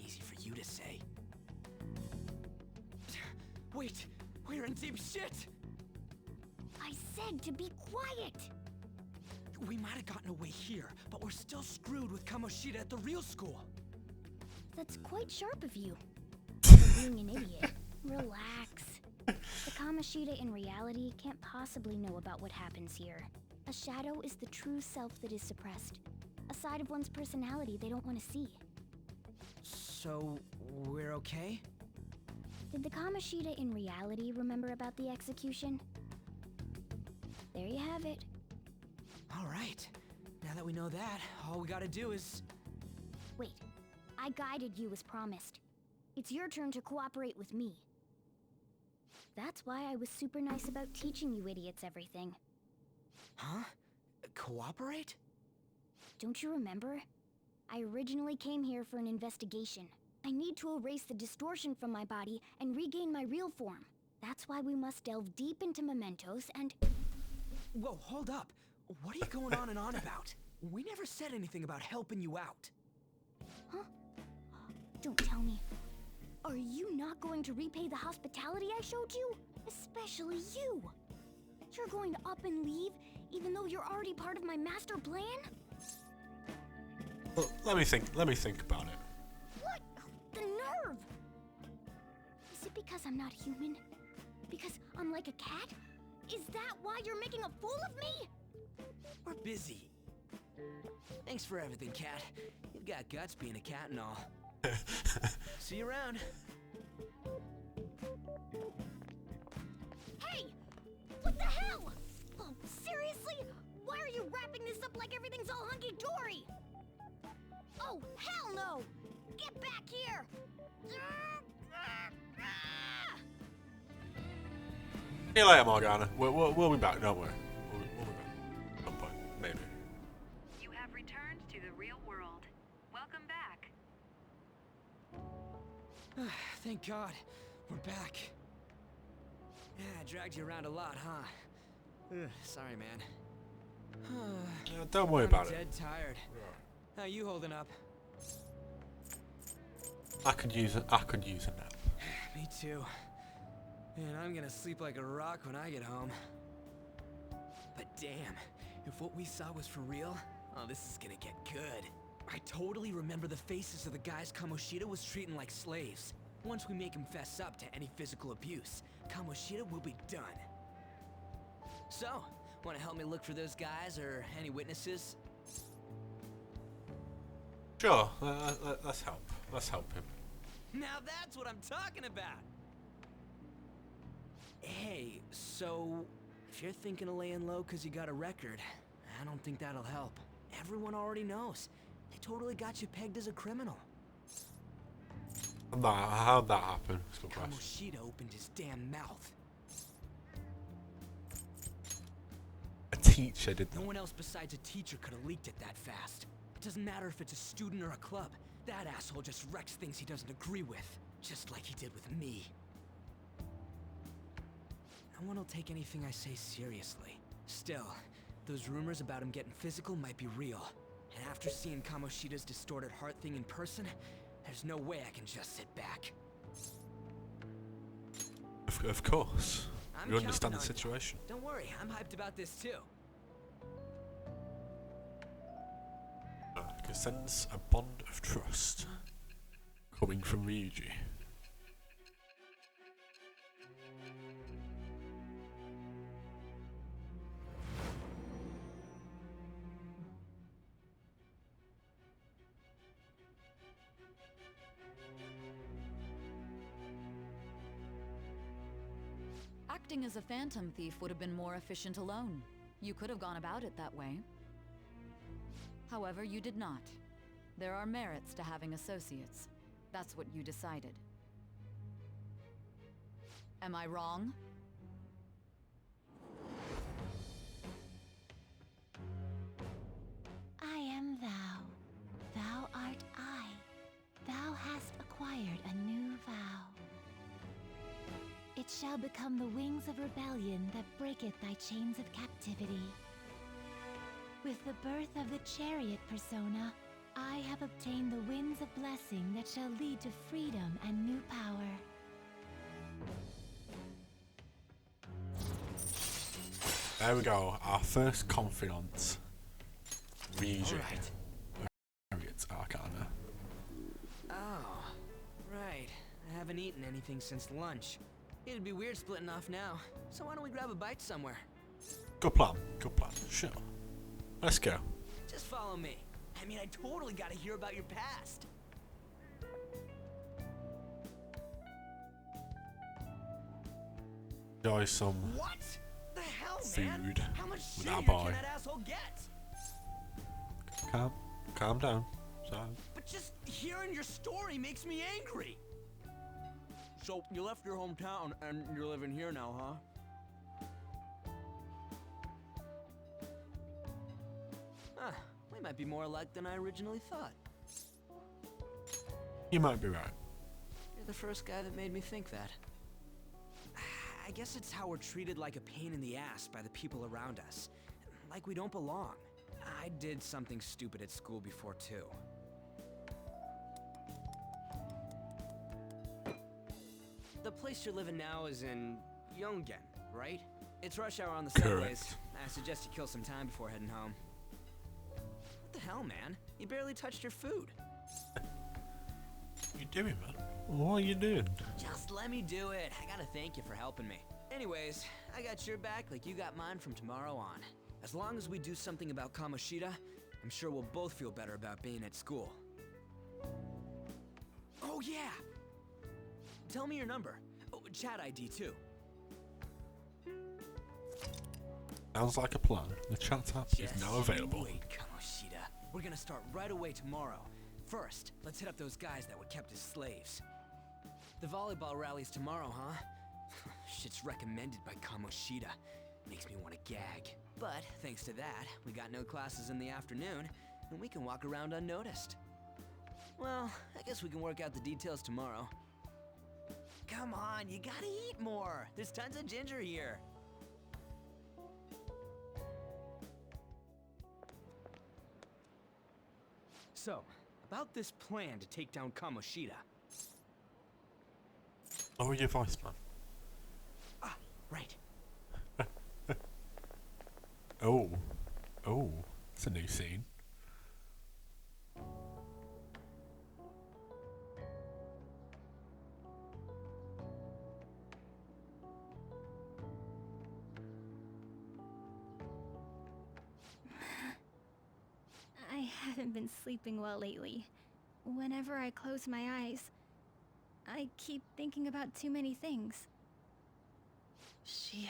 F: Easy for you to say. Wait, we're in deep shit!
M: I said to be quiet!
F: We might have gotten away here, but we're still screwed with Kamoshida at the real school.
M: That's quite sharp of you. For being an idiot. Relax. The Kamoshida in reality can't possibly know about what happens here. A shadow is the true self that is suppressed. A side of one's personality they don't want to see.
F: So, we're okay?
M: Did the Kamoshida in reality remember about the execution? There you have it.
F: Alright. Now that we know that, all we gotta do is...
M: Wait. I guided you as promised. It's your turn to cooperate with me. That's why I was super nice about teaching you idiots everything.
F: Huh? Cooperate?
M: Don't you remember? I originally came here for an investigation. I need to erase the distortion from my body and regain my real form. That's why we must delve deep into mementos and...
F: Whoa, hold up. What are you going on and on about? We never said anything about helping you out.
M: Huh? Don't tell me. Are you not going to repay the hospitality I showed you? Especially you! You're going to up and leave, even though you're already part of my master plan?
A: Well, let me think about it.
M: What? The nerve! Is it because I'm not human? Because I'm like a cat? Is that why you're making a fool of me?
F: We're busy. Thanks for everything, Cat. You've got guts being a cat and all. See you around.
M: Hey! What the hell? Oh, seriously? Why are you wrapping this up like everything's all hunky-dory? Oh, hell no! Get back here!
A: See you later, Morgana. We'll be back, don't we? We'll be back. At some point, maybe.
L: You have returned to the real world. Welcome back.
F: Thank God. We're back. Yeah, I dragged you around a lot, huh? Sorry, man.
A: Don't worry about it.
F: I'm dead tired. How you holding up?
A: I could use a nap.
F: Me too. And I'm gonna sleep like a rock when I get home. But damn, if what we saw was for real, oh, this is gonna get good. I totally remember the faces of the guys Kamoshida was treating like slaves. Once we make him fess up to any physical abuse, Kamoshida will be done. So, wanna help me look for those guys or any witnesses?
A: Sure, let's help. Let's help him.
F: Now that's what I'm talking about! Hey, so if you're thinking of laying low because you got a record, I don't think that'll help. Everyone already knows. They totally got you pegged as a criminal.
A: How'd that happen?
F: Kamoshida opened his damn mouth.
A: A teacher did that.
F: No one else besides a teacher could have leaked it that fast. It doesn't matter if it's a student or a club. That asshole just wrecks things he doesn't agree with. Just like he did with me. no one will take anything I say seriously. Still, those rumors about him getting physical might be real. And after seeing Kamoshida's distorted heart thing in person, there's no way I can just sit back.
A: Of course.
F: I'm
A: You understand the
F: counting on you.
A: situation.
F: Don't worry, I'm hyped about this too.
A: I can sense a bond of trust coming from Ryuji.
O: Acting as a phantom thief would have been more efficient alone. You could have gone about it that way. However, you did not. There are merits to having associates. That's what you decided. Am I wrong?
C: I am thou. Thou art I. Thou hast acquired a new vow. It shall become the wings of rebellion that breaketh thy chains of captivity. With the birth of the chariot persona, I have obtained the winds of blessing that shall lead to freedom and new power.
A: There we go, our first confidant. Ryuji.
F: Alright.
A: Chariot Arcana.
F: Oh, right. I haven't eaten anything since lunch. It'd be weird splitting off now, so why don't we grab a bite somewhere?
A: Good plan, sure. Let's go.
F: Just follow me. I mean, I totally gotta hear about your past.
A: Enjoy some
F: What the hell,
A: food
F: man? How much
A: with
F: shittier
A: our
F: can
A: boy.
F: that asshole get?
A: Calm down. So,
F: But just hearing your story makes me angry. So, you left your hometown and you're living here now, huh? Huh, we might be more alike than I originally thought.
A: you might be right.
F: You're the first guy that made me think that. I guess it's how we're treated like a pain in the ass by the people around us. Like we don't belong. I did something stupid at school before, too. The place you're living now is in Yongen, right? It's rush hour on the subways.
A: Correct.
F: I suggest you kill some time before heading home. What the hell, man? You barely touched your food.
A: What are you doing, man? What are you doing?
F: Just let me do it. I gotta thank you for helping me. Anyways, I got your back like you got mine from tomorrow on. As long as we do something about Kamoshida, I'm sure we'll both feel better about being at school. Oh yeah! Tell me your number. Oh, chat ID too.
A: Sounds like a plan. The chat app is
F: Just
A: now
F: you
A: available.
F: Wait, Kamoshida. We're gonna start right away tomorrow. First, let's hit up those guys that were kept as slaves. The volleyball rally's tomorrow, huh? Shit's recommended by Kamoshida. Makes me want to gag. But thanks to that, we got no classes in the afternoon, and we can walk around unnoticed. Well, I guess we can work out the details tomorrow. Come on, you gotta eat more. There's tons of ginger here. So, about this plan to take down Kamoshida.
A: Lower your voice, man.
F: Ah, right.
A: Oh. It's a new scene.
B: I haven't been sleeping well lately. Whenever I close my eyes, I keep thinking about too many things. Shiho.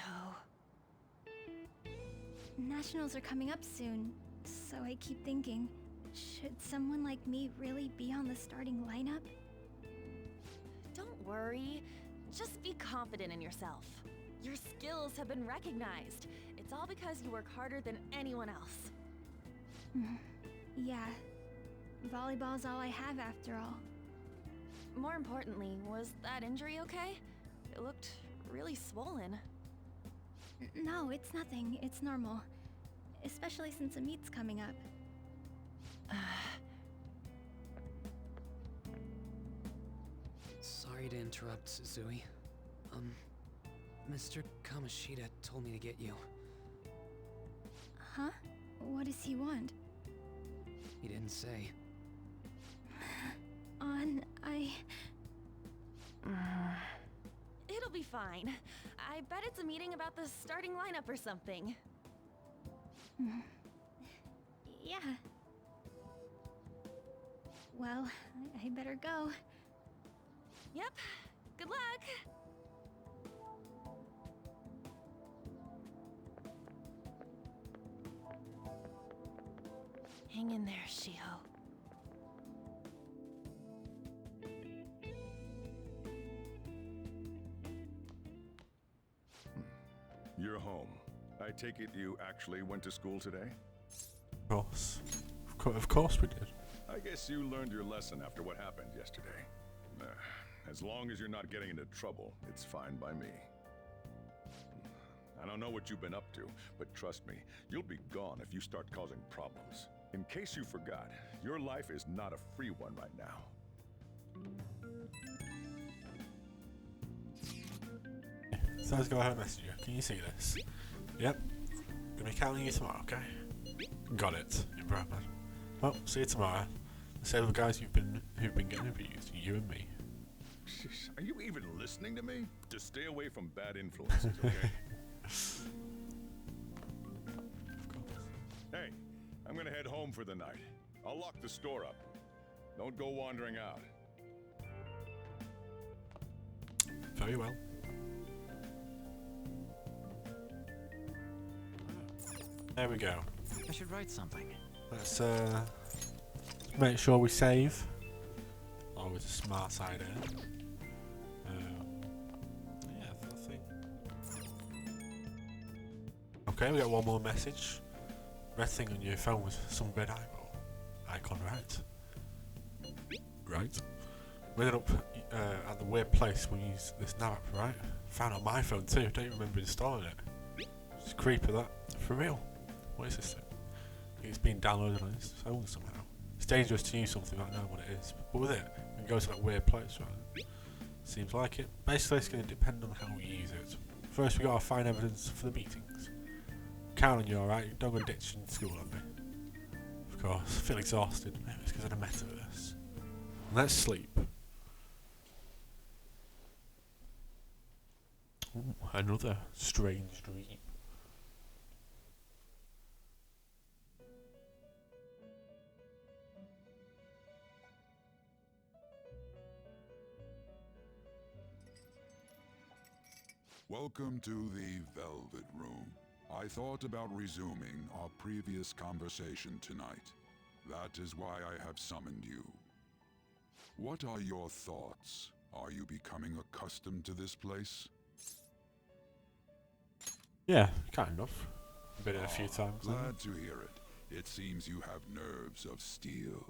B: Nationals are coming up soon, so I keep thinking, should someone like me really be on the starting lineup?
E: Don't worry. Just be confident in yourself. Your skills have been recognized. It's all because you work harder than anyone else.
B: Yeah. Volleyball's all I have after all.
E: More importantly, was that injury okay? It looked really swollen.
B: No, it's nothing. It's normal. Especially since a meet's coming up.
F: Sorry to interrupt, Zui. Mr. Kamoshida told me to get you.
B: Huh? What does he want?
F: He didn't say.
B: It'll be fine. I bet it's a meeting about the starting lineup or something. Yeah. Well, I better go. Yep. Good luck! Hang in there, Shiho.
I: You're home. I take it you actually went to school today?
A: Of course. Of course we did.
I: I guess you learned your lesson after what happened yesterday. As long as you're not getting into trouble, it's fine by me. I don't know what you've been up to, but trust me, you'll be gone if you start causing problems. In case you forgot, your life is not a free one right now.
A: So let's go ahead and message you. Can you see this? Yep. Gonna be counting you tomorrow, okay? Got it. You're right, man. Well, see you tomorrow. The same guys who've been getting abused, you and me.
I: Are you even listening to me? Just stay away from bad influences, okay? Hey, I'm gonna head home for the night. I'll lock the store up. Don't go wandering out.
A: Very well. There we go.
D: I should write something.
A: Let's make sure we save. Always a smart idea. Yeah, I think. Okay, we got one more message. Red thing on your phone with some red icon, right? Right. We ended up at the weird place we use this nav app, right? Found it on my phone too. Don't even remember installing it. It's creepy that. For real. What is this thing? It's been downloaded on his phone somehow. It's dangerous to use something like that when it is. But with it, we can go to that weird place, right? Seems like it. Basically, it's going to depend on how we use it. First, we got to find evidence for the beatings. Count on you, alright? Don't go ditching school on me. Of course, I feel exhausted. Maybe it's because of the metaverse. Let's sleep. Ooh, another strange dream.
P: Welcome to the Velvet Room. I thought about resuming our previous conversation tonight. That is why I have summoned you. What are your thoughts? Are you becoming accustomed to this place?
A: Yeah, kind of. Been in a few times.
P: Glad to hear it. It seems you have nerves of steel.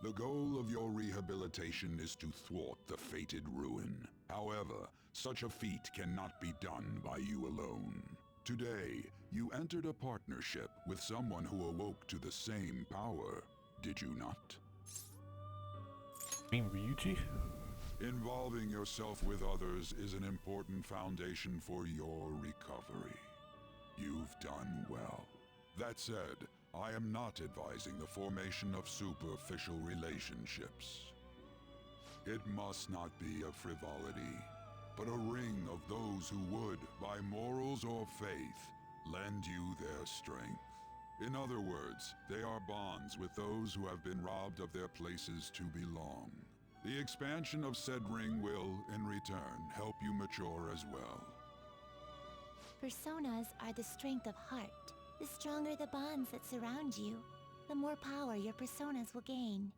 P: The goal of your rehabilitation is to thwart the fated ruin. However, such a feat cannot be done by you alone. Today, you entered a partnership with someone who awoke to the same power, did you not?
A: You mean Ryuji?
P: Involving yourself with others is an important foundation for your recovery. You've done well. That said, I am not advising the formation of superficial relationships. It must not be a frivolity, but a ring of those who would, by morals or faith, lend you their strength. In other words, they are bonds with those who have been robbed of their places to belong. The expansion of said ring will, in return, help you mature as well.
C: Personas are the strength of heart. The stronger the bonds that surround you, the more power your personas will gain.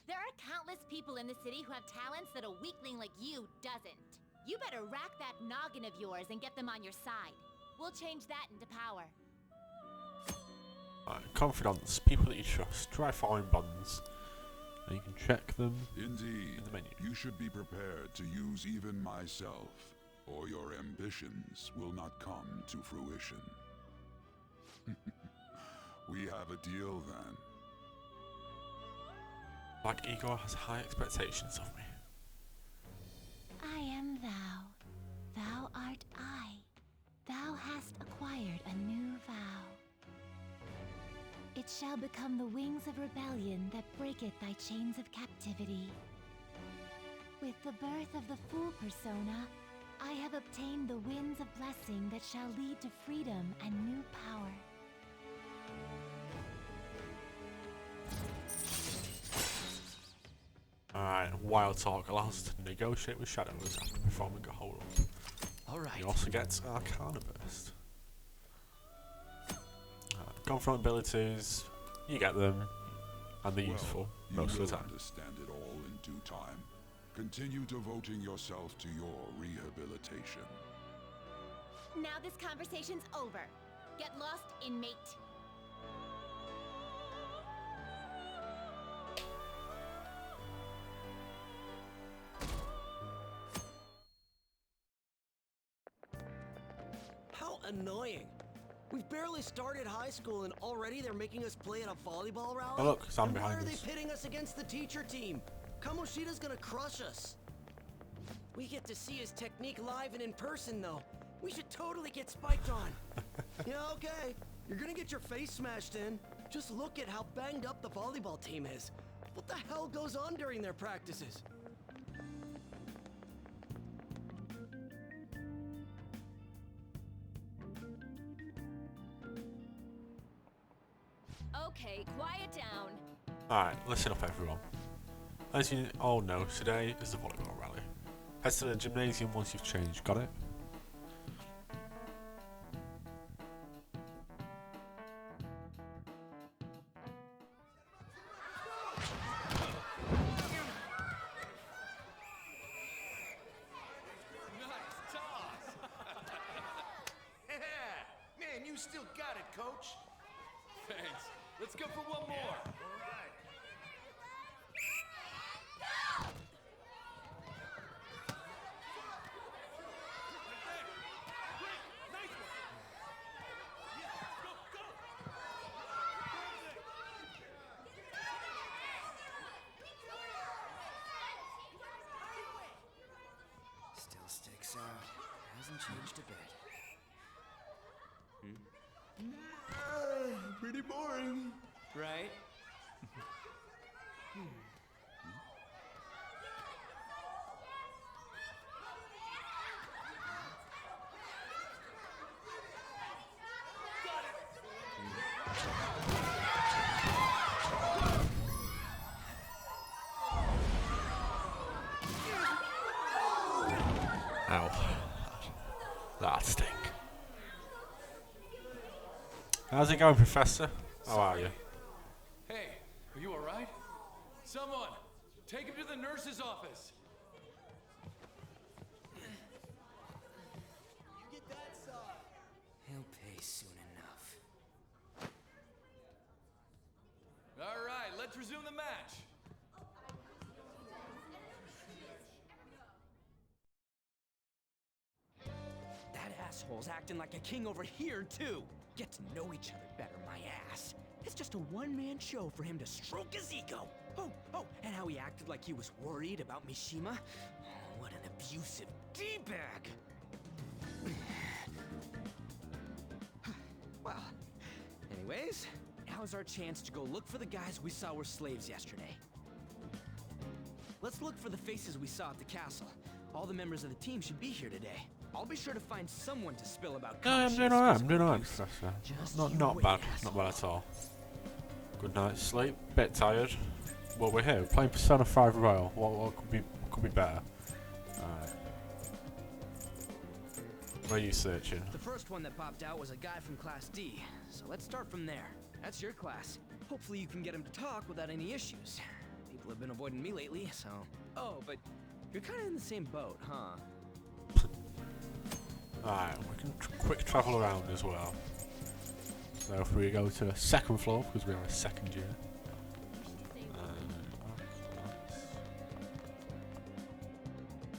E: There are countless people in the city who have talents that a weakling like you doesn't. You better rack that noggin of yours and get them on your side. We'll change that into power.
A: Confidants, people that you trust. Try following bonds. And you can check them
P: Indeed,
A: in the menu.
P: You should be prepared to use even myself. or your ambitions will not come to fruition. We have a deal then.
A: Like Igor has high expectations of me.
C: I am thou. Thou art I. Thou hast acquired a new vow. It shall become the wings of rebellion that breaketh thy chains of captivity. With the birth of the Fool persona, I have obtained the winds of blessing that shall lead to freedom and new power.
A: Alright, Wild Talk allows us to negotiate with shadows after performing a hold up.
D: Alright.
A: You also get Arcana Burst. Confront abilities, you get them, and they're useful most of the time.
P: You will understand it all in due time. Continue devoting yourself to your rehabilitation.
E: Now this conversation's over. Get lost, inmate.
Q: How annoying. We've barely started high school and already they're making us play at a volleyball rally?
A: Oh look, Sam
Q: and
A: behind
Q: why are
A: us.
Q: they pitting us against the teacher team? Kamoshida's gonna crush us. We get to see his technique live and in person though. We should totally get spiked on. Yeah, okay. You're gonna get your face smashed in. Just look at how banged up the volleyball team is. What the hell goes on during their practices?
B: Okay, quiet down.
A: Alright, listen up everyone. As you all know, today is the volleyball rally. Head to the gymnasium once you've changed, got it?
K: Man, you still got it, coach.
G: Thanks. Let's go for one more.
K: All right.
F: Still sticks out. Hasn't changed a bit.
K: Pretty boring.
F: Right?
A: Ow. That stink. How's it going, Professor? How are you?
G: Hey, are you alright? Someone, take him to the nurse's office.
F: He'll pay soon enough.
G: Alright, let's resume the match.
F: That asshole's acting like a king over here, too. Get to know each other better, my ass. It's just a one-man show for him to stroke his ego. Oh, and how he acted like he was worried about Mishima. Oh, what an abusive D-bag. Well, anyways, now's our chance to go look for the guys we saw were slaves yesterday. Let's look for the faces we saw at the castle. All the members of the team should be here today. I'll be sure to find someone to spill about
A: I'm doing alright, Professor. Not bad, not bad at all. Good night's sleep, bit tired. Well, we're here, we're playing Persona 5 Royal. What could be better? Alright. Where are you searching?
F: The first one that popped out was a guy from Class D, so let's start from there. That's your class. Hopefully you can get him to talk without any issues. People have been avoiding me lately, so... Oh, but you're kind of in the same boat, huh?
A: Alright, we can quick travel around as well. So if we go to the second floor, because we are a second year.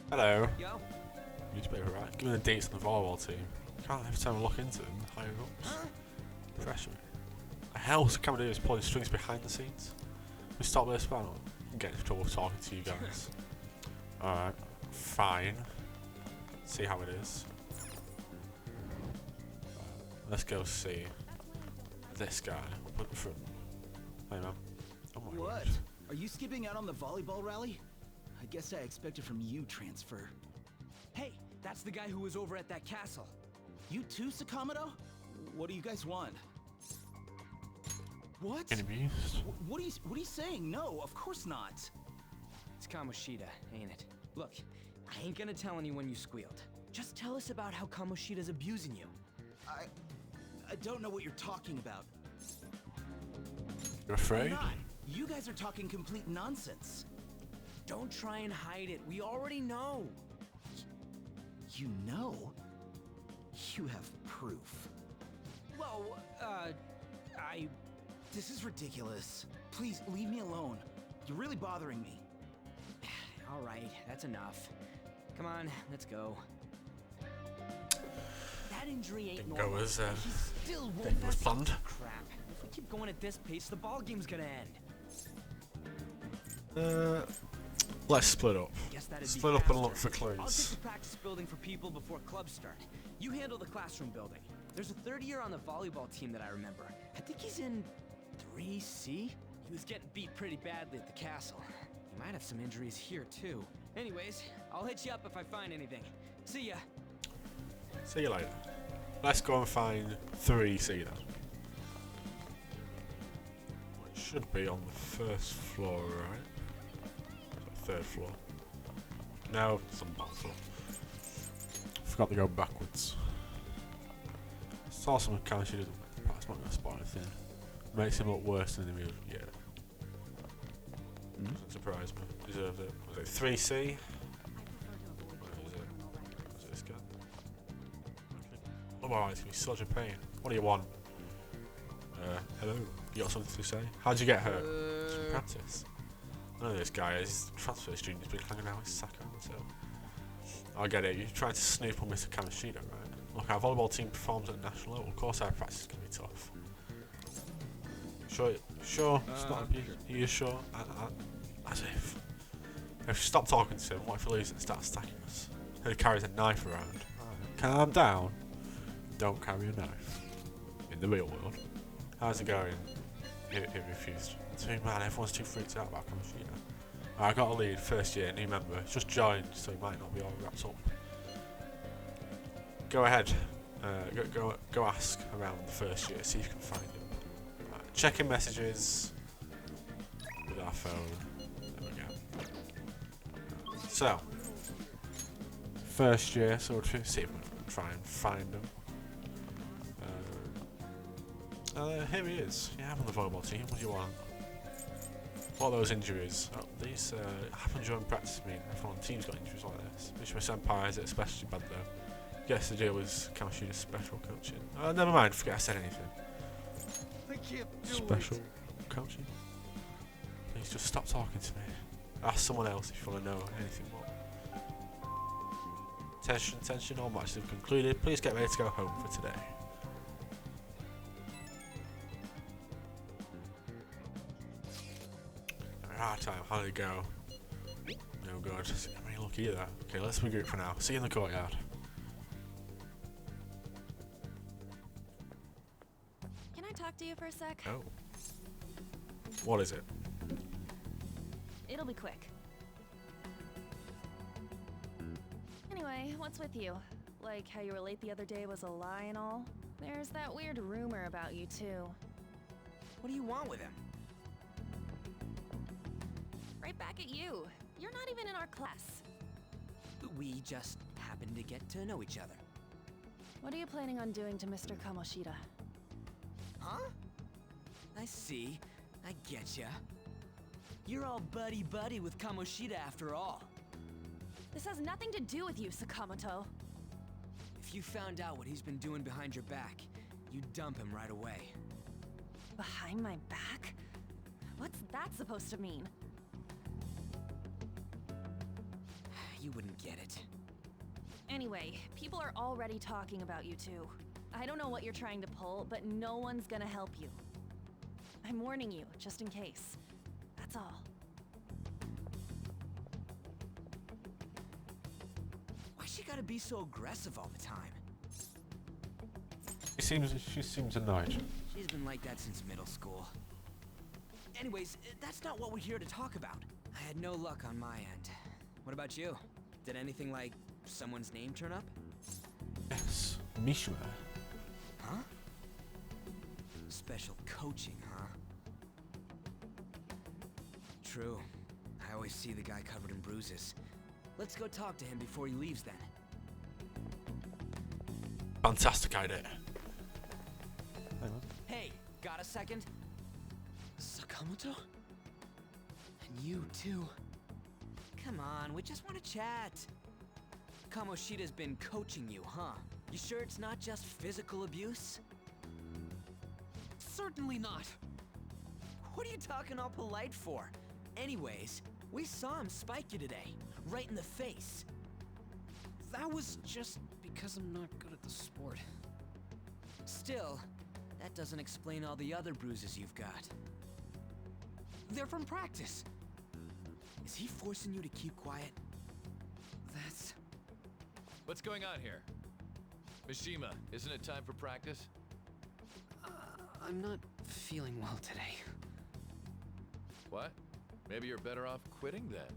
A: Hello.
F: Yo.
A: He's a bit of a right. Give me the dates on the volleyball team. Can't every time I look into them, higher ups. Pressure me. The hell's Kamoshida is pulling strings behind the scenes? We stop this panel. I'm getting into trouble talking to you guys. Alright, fine. See how it is. Let's go see this guy up at the front. Hey man. Oh my
R: What?
A: gosh.
R: Are you skipping out on the volleyball rally? I guess I expected from you transfer.
F: Hey, that's the guy who was over at that castle.
R: You too, Sakamoto? What do you guys want? What?
A: Enemies?
R: What are you saying? No, of course not.
F: It's Kamoshida, ain't it? Look, I ain't gonna tell anyone you squealed. Just tell us about how Kamoshida's abusing you.
R: I don't know what you're talking about.
A: You're afraid?
R: I'm not. You guys are talking complete nonsense.
F: Don't try and hide it. We already know.
R: You know? You have proof.
F: Well,
R: This is ridiculous. Please, leave me alone. You're really bothering me.
F: All right, that's enough. Come on, let's go. That injury ain't normal.
A: Go as
F: He still won't
A: was
F: fess up.
A: planned.
F: Crap. If we keep going at this pace, the ball game's gonna end.
A: Let's split up.
F: Guess that'd be
A: Split up and
F: faster.
A: look for
F: I'll take
A: clues.
F: the practice building for people before clubs start. You handle the classroom building. There's a third year on the volleyball team that I remember. I think he's in 3C? He was getting beat pretty badly at the castle. He might have some injuries here too. Anyways, I'll hit you up if I find anything. See ya.
A: See you later. Let's go and find 3C then. Well, it should be on the first floor, right? So third floor. No, it's on the bottom floor. Forgot to go backwards. Saw some Kamoshida. That's not going to spot anything. Makes him look worse than he really. Yeah. Doesn't surprise me. Deserved it. Was it 3C? Was it this guy? Oh my, it's gonna be such a pain. What do you want? Hello. You got something to say? How'd you get hurt? Some practice. I know this guy is a transfer student. He's been hanging out with Sakamoto. So I get it. You're trying to snoop on Mr. Kamoshida, right? Look, our volleyball team performs at national level. Of course, our practice is gonna be tough. Sure. It's not abuse. Are you sure? As if. If you stop talking to him, what if he leaves and starts attacking us? He carries a knife around. Calm down. Don't carry a knife. In the real world. How's it going? He refused. Too man, everyone's too freaked out about Kamoshida. I got a lead, first year, new member. Just joined, so he might not be all wrapped up. Go ahead. Go ask around the first year, see if you can find him. Checking messages with our phone. There we go. So, first year, so we'll see if we can try and find him. Here he is. Yeah, I'm on the volleyball team. What do you want? What are those injuries? Oh, these happen during practice. I mean, everyone on the team's got injuries like this. Mishima Senpai is especially bad though. Guess the deal was Kamoshida's special coaching. Never mind. Forget I said anything.
R: I can't do
A: Special coaching? Please just stop talking to me. Ask someone else if you want to know anything more. Tension, all matches have concluded. Please get ready to go home for today. Hard time, how did it go? No good. I mean, look either. Okay, let's regroup for now. See you in the courtyard.
B: Can I talk to you for a sec?
A: Oh. What is it?
B: It'll be quick. Anyway, what's with you? Like how you were late the other day was a lie and all? There's that weird rumor about you too.
F: What do you want with him?
B: Right back at you. You're not even in our class.
F: We just happen to get to know each other.
B: What are you planning on doing to Mr. Kamoshida?
F: Huh? I see. I getcha. You're all buddy-buddy with Kamoshida after all.
B: This has nothing to do with you, Sakamoto.
F: If you found out what he's been doing behind your back, you'd dump him right away.
B: Behind my back? What's that supposed to mean?
F: You wouldn't get it.
B: Anyway, people are already talking about you two. I don't know what you're trying to pull, but no one's gonna help you. I'm warning you, just in case. That's all.
F: Why she gotta be so aggressive all the time?
A: She seems annoyed.
F: She's been like that since middle school. Anyways, that's not what we're here to talk about. I had no luck on my end. What about you? Did anything like someone's name turn up?
A: Yes, Mishima.
F: Huh? Special coaching, huh? True. I always see the guy covered in bruises. Let's go talk to him before he leaves then.
A: Fantastic idea.
F: Hey, got a second? Sakamoto? And you too. Come on, we just want to chat. Kamoshida's been coaching you, huh? You sure it's not just physical abuse? Certainly not. What are you talking all polite for? Anyways, we saw him spike you today, right in the face.
S: That was just because I'm not good at the sport.
F: Still, that doesn't explain all the other bruises you've got. They're from practice. Is he forcing you to keep quiet?
S: That's...
G: What's going on here? Mishima, isn't it time for practice?
S: I'm not feeling well today.
G: What? Maybe you're better off quitting then.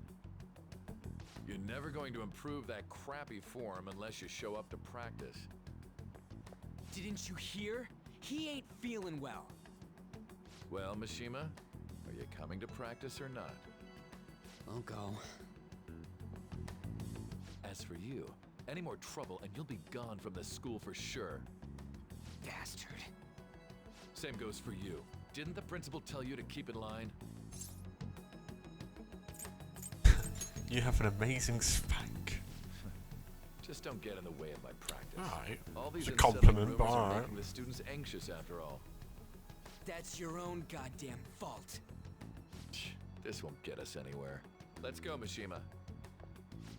G: You're never going to improve that crappy form unless you show up to practice.
F: Didn't you hear? He ain't feeling well.
G: Well, Mishima, are you coming to practice or not?
S: I'll go.
G: As for you, any more trouble and you'll be gone from this school for sure.
F: Bastard.
G: Same goes for you. Didn't the principal tell you to keep in line?
A: You have an amazing spank.
G: Just don't get in the way of my practice.
A: Alright.
G: All these
A: It's a
G: unsettling
A: compliment, but
G: rumors are
A: alright.
G: making the students anxious after all.
F: That's your own goddamn fault.
G: This won't get us anywhere. Let's go, Mishima.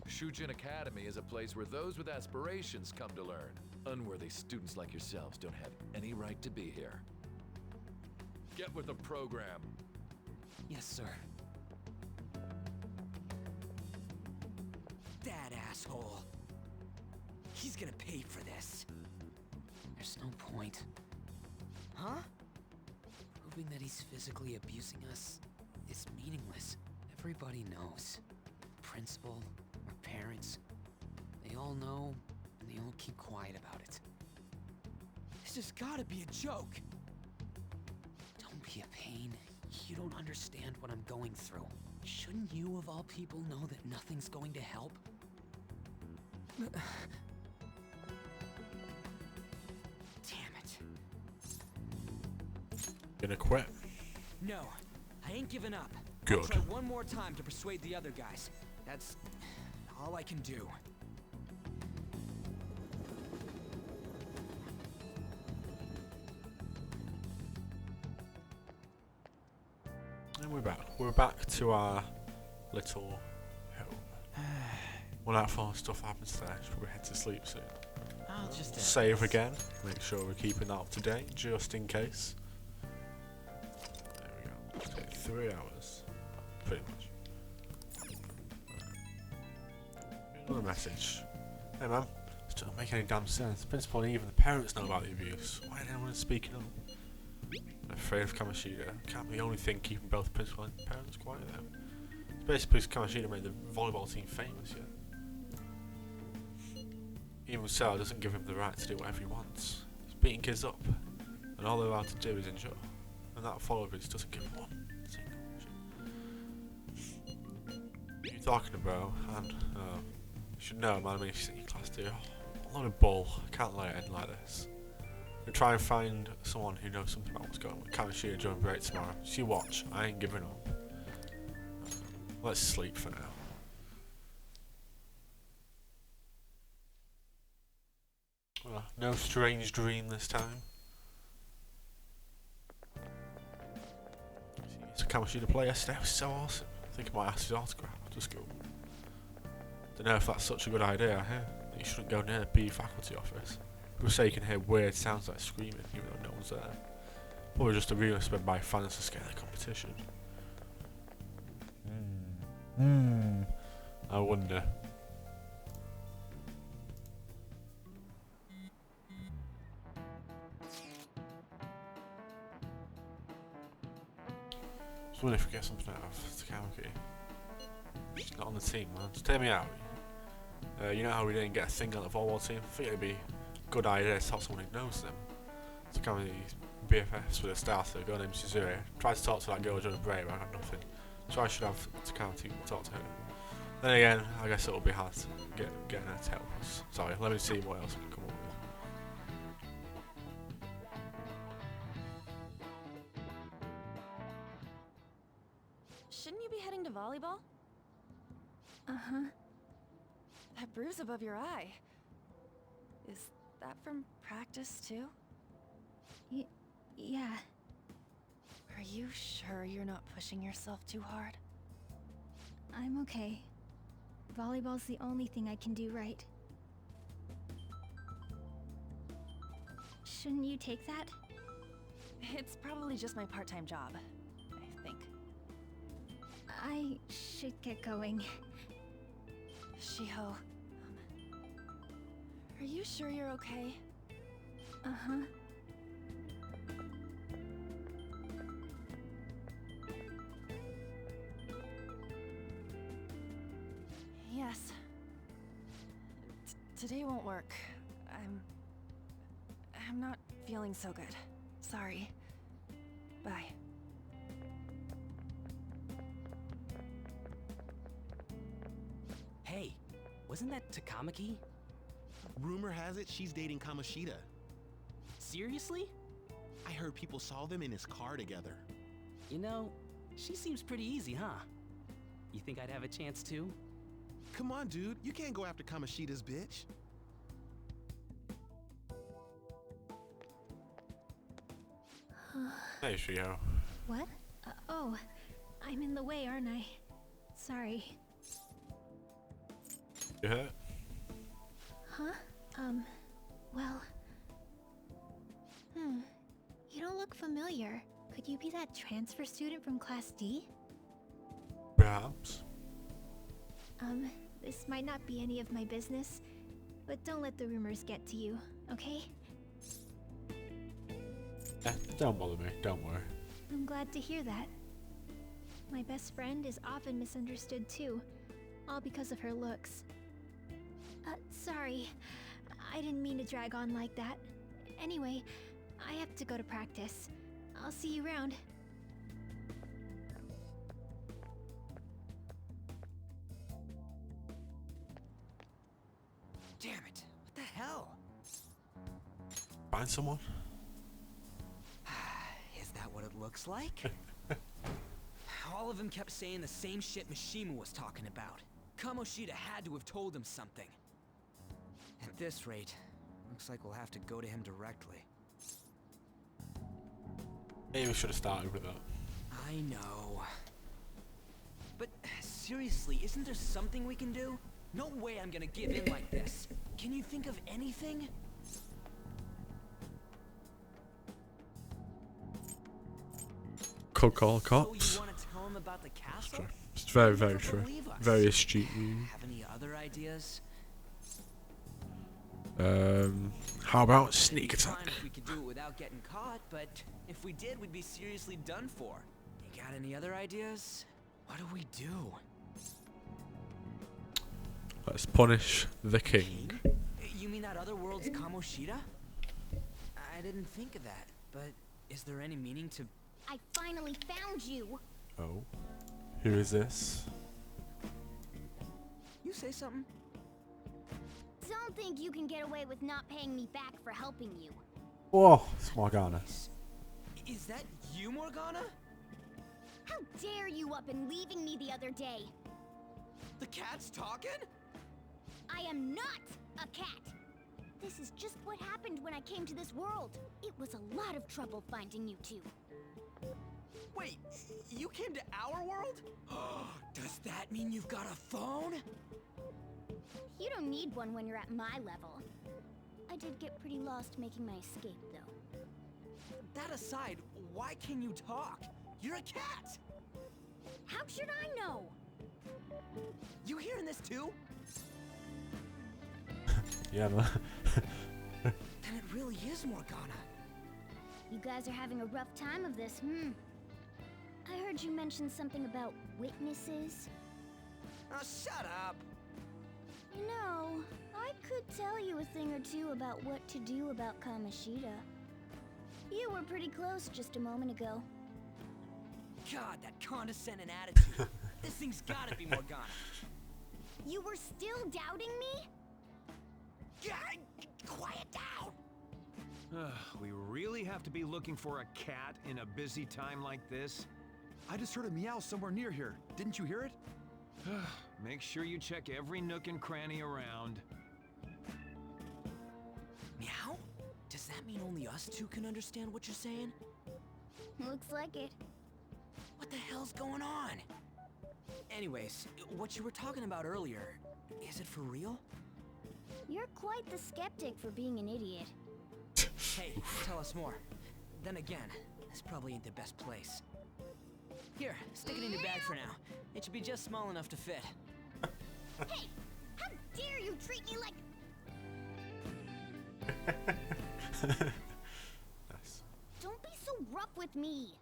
G: Shujin Academy is a place where those with aspirations come to learn. Unworthy students like yourselves don't have any right to be here. Get with the program.
F: Yes, sir. That asshole. He's gonna pay for this.
S: There's no point.
F: Huh?
S: Proving that he's physically abusing us is meaningless. Everybody knows. The principal, our parents, they all know, and they all keep quiet about it.
F: This has gotta be a joke.
S: Don't be a pain. You don't understand what I'm going through. Shouldn't you, of all people, know that nothing's going to help?
F: Damn it.
A: Gonna quit.
F: No, I ain't giving up.
A: Good.
F: I'll try one more time to persuade the other guys. That's all I can do.
A: And we're back. We're back to our little home. When that fun stuff happens today, should probably head to sleep soon.
Q: I'll just
A: save again. Make sure we're keeping that up to date, just in case. There we go. It'll take 3 hours, pretty much. Another message. Hey man, this doesn't make any damn sense. The principal and even the parents know about the abuse. Why isn't anyone speaking up? I'm afraid of Kamoshida. Can't be the only thing keeping both the principal and parents quiet though. It's basically because Kamoshida made the volleyball team famous yet. Even so, it doesn't give him the right to do whatever he wants. He's beating kids up, and all they're allowed to do is enjoy. And that follow bridge doesn't give him one single shit. What are you talking about? And you should know, man. I mean, if you sit in your class, do a lot of bull. I can't let it end like this. We'll try and find someone who knows something about what's going on with Kamoshida during break tomorrow. So you watch. I ain't giving up. Let's sleep for now. Well, no strange dream this time. So Kamoshida play yesterday was so awesome. I think I might ask his autograph after school. Don't know if that's such a good idea, I hear. that you shouldn't go near the B faculty office. People say you can hear weird sounds like screaming, even though no one's there. Probably just a rumor spread by fans to scare the competition. I wonder. Just wonder if we get something out of Takamaki. She's not on the team, man. Just tell me out. You know how we didn't get a thing on the volleyball team? I think it'd be a good idea to talk to someone who knows them. Takami's BFFs with a starter, a girl named Suzuri. Tried to talk to that girl during the break, but I got nothing. So I should have Takami talk to her. Then again, I guess it'll be hard to get her to help us. Sorry, let me see what else we can come up with.
O: Shouldn't you be heading to volleyball? Uh-huh. That bruise above your eye. Is that from practice, too?
B: Yeah.
O: Are you sure you're not pushing yourself too hard?
B: I'm okay. Volleyball's the only thing I can do right. Shouldn't you take that?
O: It's probably just my part-time job, I think.
B: I should get going.
O: Shiho, are you sure you're okay?
B: Uh-huh.
O: Yes. Today won't work. I'm not feeling so good. Sorry. Bye.
D: Hey, wasn't that Takamaki?
T: Rumor has it she's dating Kamoshida.
D: Seriously?
T: I heard people saw them in his car together.
D: You know, she seems pretty easy, huh? You think I'd have a chance too?
T: Come on, dude. You can't go after Kamoshida's bitch.
A: Hey, Shio.
B: What? Oh, I'm in the way, aren't I? Sorry.
A: You hurt?
B: Huh? Well... You don't look familiar. Could you be that transfer student from Class D?
A: Perhaps.
B: This might not be any of my business, but don't let the rumors get to you, okay?
A: Don't bother me, don't worry.
B: I'm glad to hear that. My best friend is often misunderstood too, all because of her looks. Sorry. I didn't mean to drag on like that. Anyway, I have to go to practice. I'll see you around.
F: Damn it. What the hell?
A: Find someone?
F: Is that what it looks like? All of them kept saying the same shit Mishima was talking about. Kamoshida had to have told him something. At this rate, looks like we'll have to go to him directly.
A: Maybe we should have started with that.
F: I know. But seriously, isn't there something we can do? No way I'm gonna give in like this. Can you think of anything?
A: Could call cops.
F: So you want to tell him about the castle?
A: It's very, very true. Very astute.
F: Have any other ideas?
A: How about sneak attack?
F: If we could do it without getting caught, but if we did, we'd be seriously done for. You got any other ideas? What do we do?
A: Let's punish the king.
F: You mean that other world's Kamoshida? I didn't think of that, but is there any meaning to...
M: I finally found you!
A: Oh. Who is this?
F: You say something?
M: Don't think you can get away with not paying me back for helping you.
A: Whoa, it's Morgana.
F: Is that you, Morgana?
M: How dare you up and leaving me the other day?
F: The cat's talking?
M: I am not a cat! This is just what happened when I came to this world. It was a lot of trouble finding you two.
F: Wait, you came to our world? Does that mean you've got a phone?
M: You don't need one when you're at my level. I did get pretty lost making my escape, though.
F: That aside, why can you talk? You're a cat!
M: How should I know?
F: You hearing this too?
A: Yeah, no.
F: Then it really is Morgana.
M: You guys are having a rough time of this, I heard you mention something about witnesses.
F: Oh, shut up!
M: You know, I could tell you a thing or two about what to do about Kamoshida. You were pretty close just a moment ago.
F: God, that condescending attitude. This thing's gotta be Morgana.
M: You were still doubting me?
F: Quiet down!
U: We really have to be looking for a cat in a busy time like this?
I: I just heard a meow somewhere near here. Didn't you hear it?
U: Make sure you check every nook and cranny around.
F: Meow? Does that mean only us two can understand what you're saying?
M: Looks like it.
F: What the hell's going on? Anyways, what you were talking about earlier, is it for real?
M: You're quite the skeptic for being an idiot.
F: Hey, tell us more. Then again, this probably ain't the best place. Here, stick it in your bag for now. It should be just small enough to fit.
M: Hey! How dare you treat me like...
A: Nice.
M: Don't be so rough with me!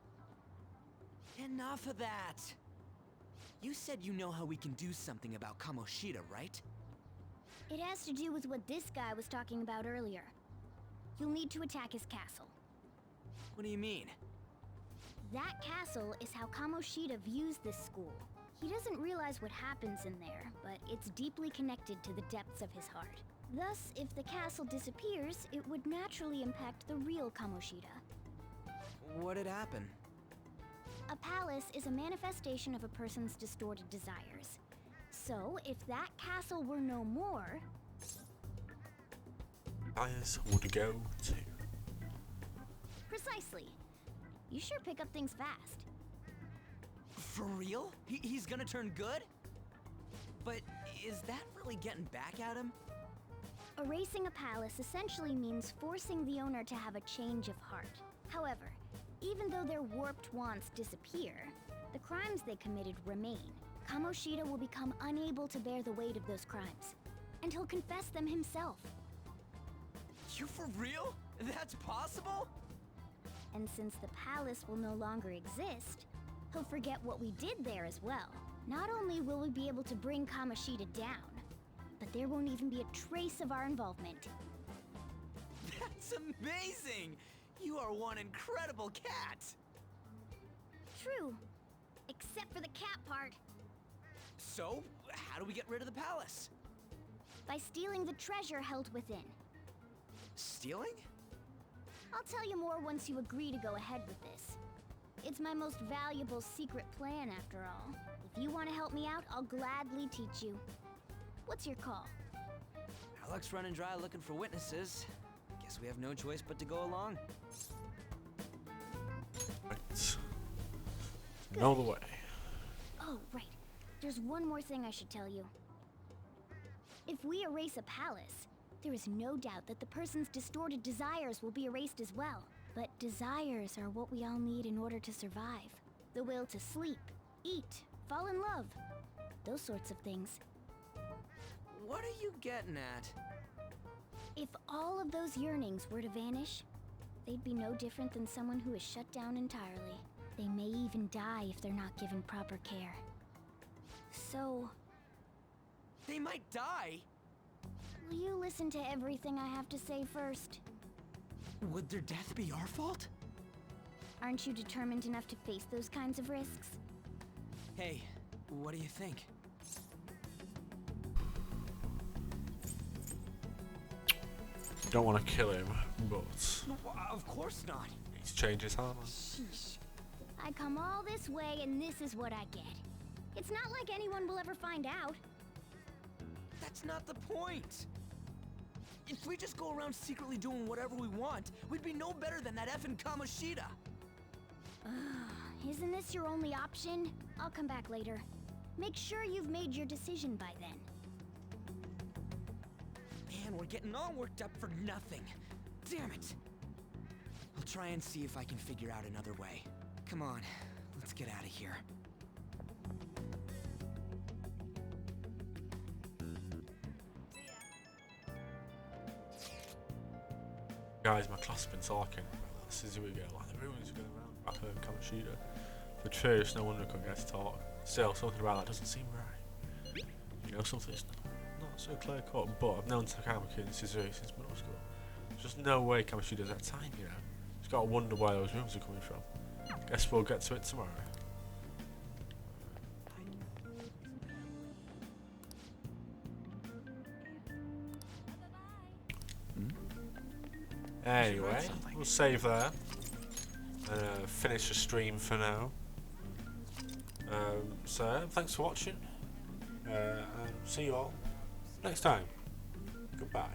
F: Enough of that! You said you know how we can do something about Kamoshida, right?
M: It has to do with what this guy was talking about earlier. You'll need to attack his castle.
F: What do you mean?
M: That castle is how Kamoshida views this school. He doesn't realize what happens in there, but it's deeply connected to the depths of his heart. Thus, if the castle disappears, it would naturally impact the real Kamoshida.
F: What'd happen?
M: A palace is a manifestation of a person's distorted desires. So, if that castle were no more...
A: Bias would go to...
M: Precisely. You sure pick up things fast.
F: For real? He's gonna turn good? But is that really getting back at him?
M: Erasing a palace essentially means forcing the owner to have a change of heart. However, even though their warped wants disappear, the crimes they committed remain. Kamoshida will become unable to bear the weight of those crimes, and he'll confess them himself.
F: You for real? That's possible?
M: And since the palace will no longer exist, he'll forget what we did there as well. Not only will we be able to bring Kamoshida down, but there won't even be a trace of our involvement.
F: That's amazing! You are one incredible cat!
M: True. Except for the cat part.
F: So, how do we get rid of the palace?
M: By stealing the treasure held within.
F: Stealing?
M: I'll tell you more once you agree to go ahead with this. It's my most valuable secret plan, after all. If you want to help me out, I'll gladly teach you. What's your call?
F: Our luck's running dry looking for witnesses. Guess we have no choice but to go along.
A: Right. Know the way.
M: Oh, right. There's one more thing I should tell you. If we erase a palace, there is no doubt that the person's distorted desires will be erased as well. But desires are what we all need in order to survive. The will to sleep, eat, fall in love. Those sorts of things.
F: What are you getting at?
M: If all of those yearnings were to vanish, they'd be no different than someone who is shut down entirely. They may even die if they're not given proper care. So...
F: They might die?
M: Will you listen to everything I have to say first?
F: Would their death be our fault?
M: Aren't you determined enough to face those kinds of risks?
F: Hey, what do you think?
A: Don't want to kill him, but...
F: Of course not.
A: He's changed his armor.
M: Sheesh. I come all this way and this is what I get. It's not like anyone will ever find out.
F: That's not the point. If we just go around secretly doing whatever we want, we'd be no better than that effing Kamoshida.
M: Isn't this your only option? I'll come back later. Make sure you've made your decision by then.
F: we're getting all worked up for nothing. Damn it. I'll try and see if I can figure out another way. Come on, let's get out of here.
A: Guys, my class have been talking about this is we go, like the rumours are going around about her and Kamoshida. For true, it's no wonder I couldn't get to talk. Still, something about that doesn't seem right. You know, something's not so clear cut, but I've known Takamaki and Suzui since middle school. There's just no way Kamoshida's that time, you know. Just gotta wonder where those rumours are coming from. Guess we'll get to it tomorrow. Anyway, we'll save there. Finish the stream for now. So, thanks for watching. And see you all next time. Goodbye.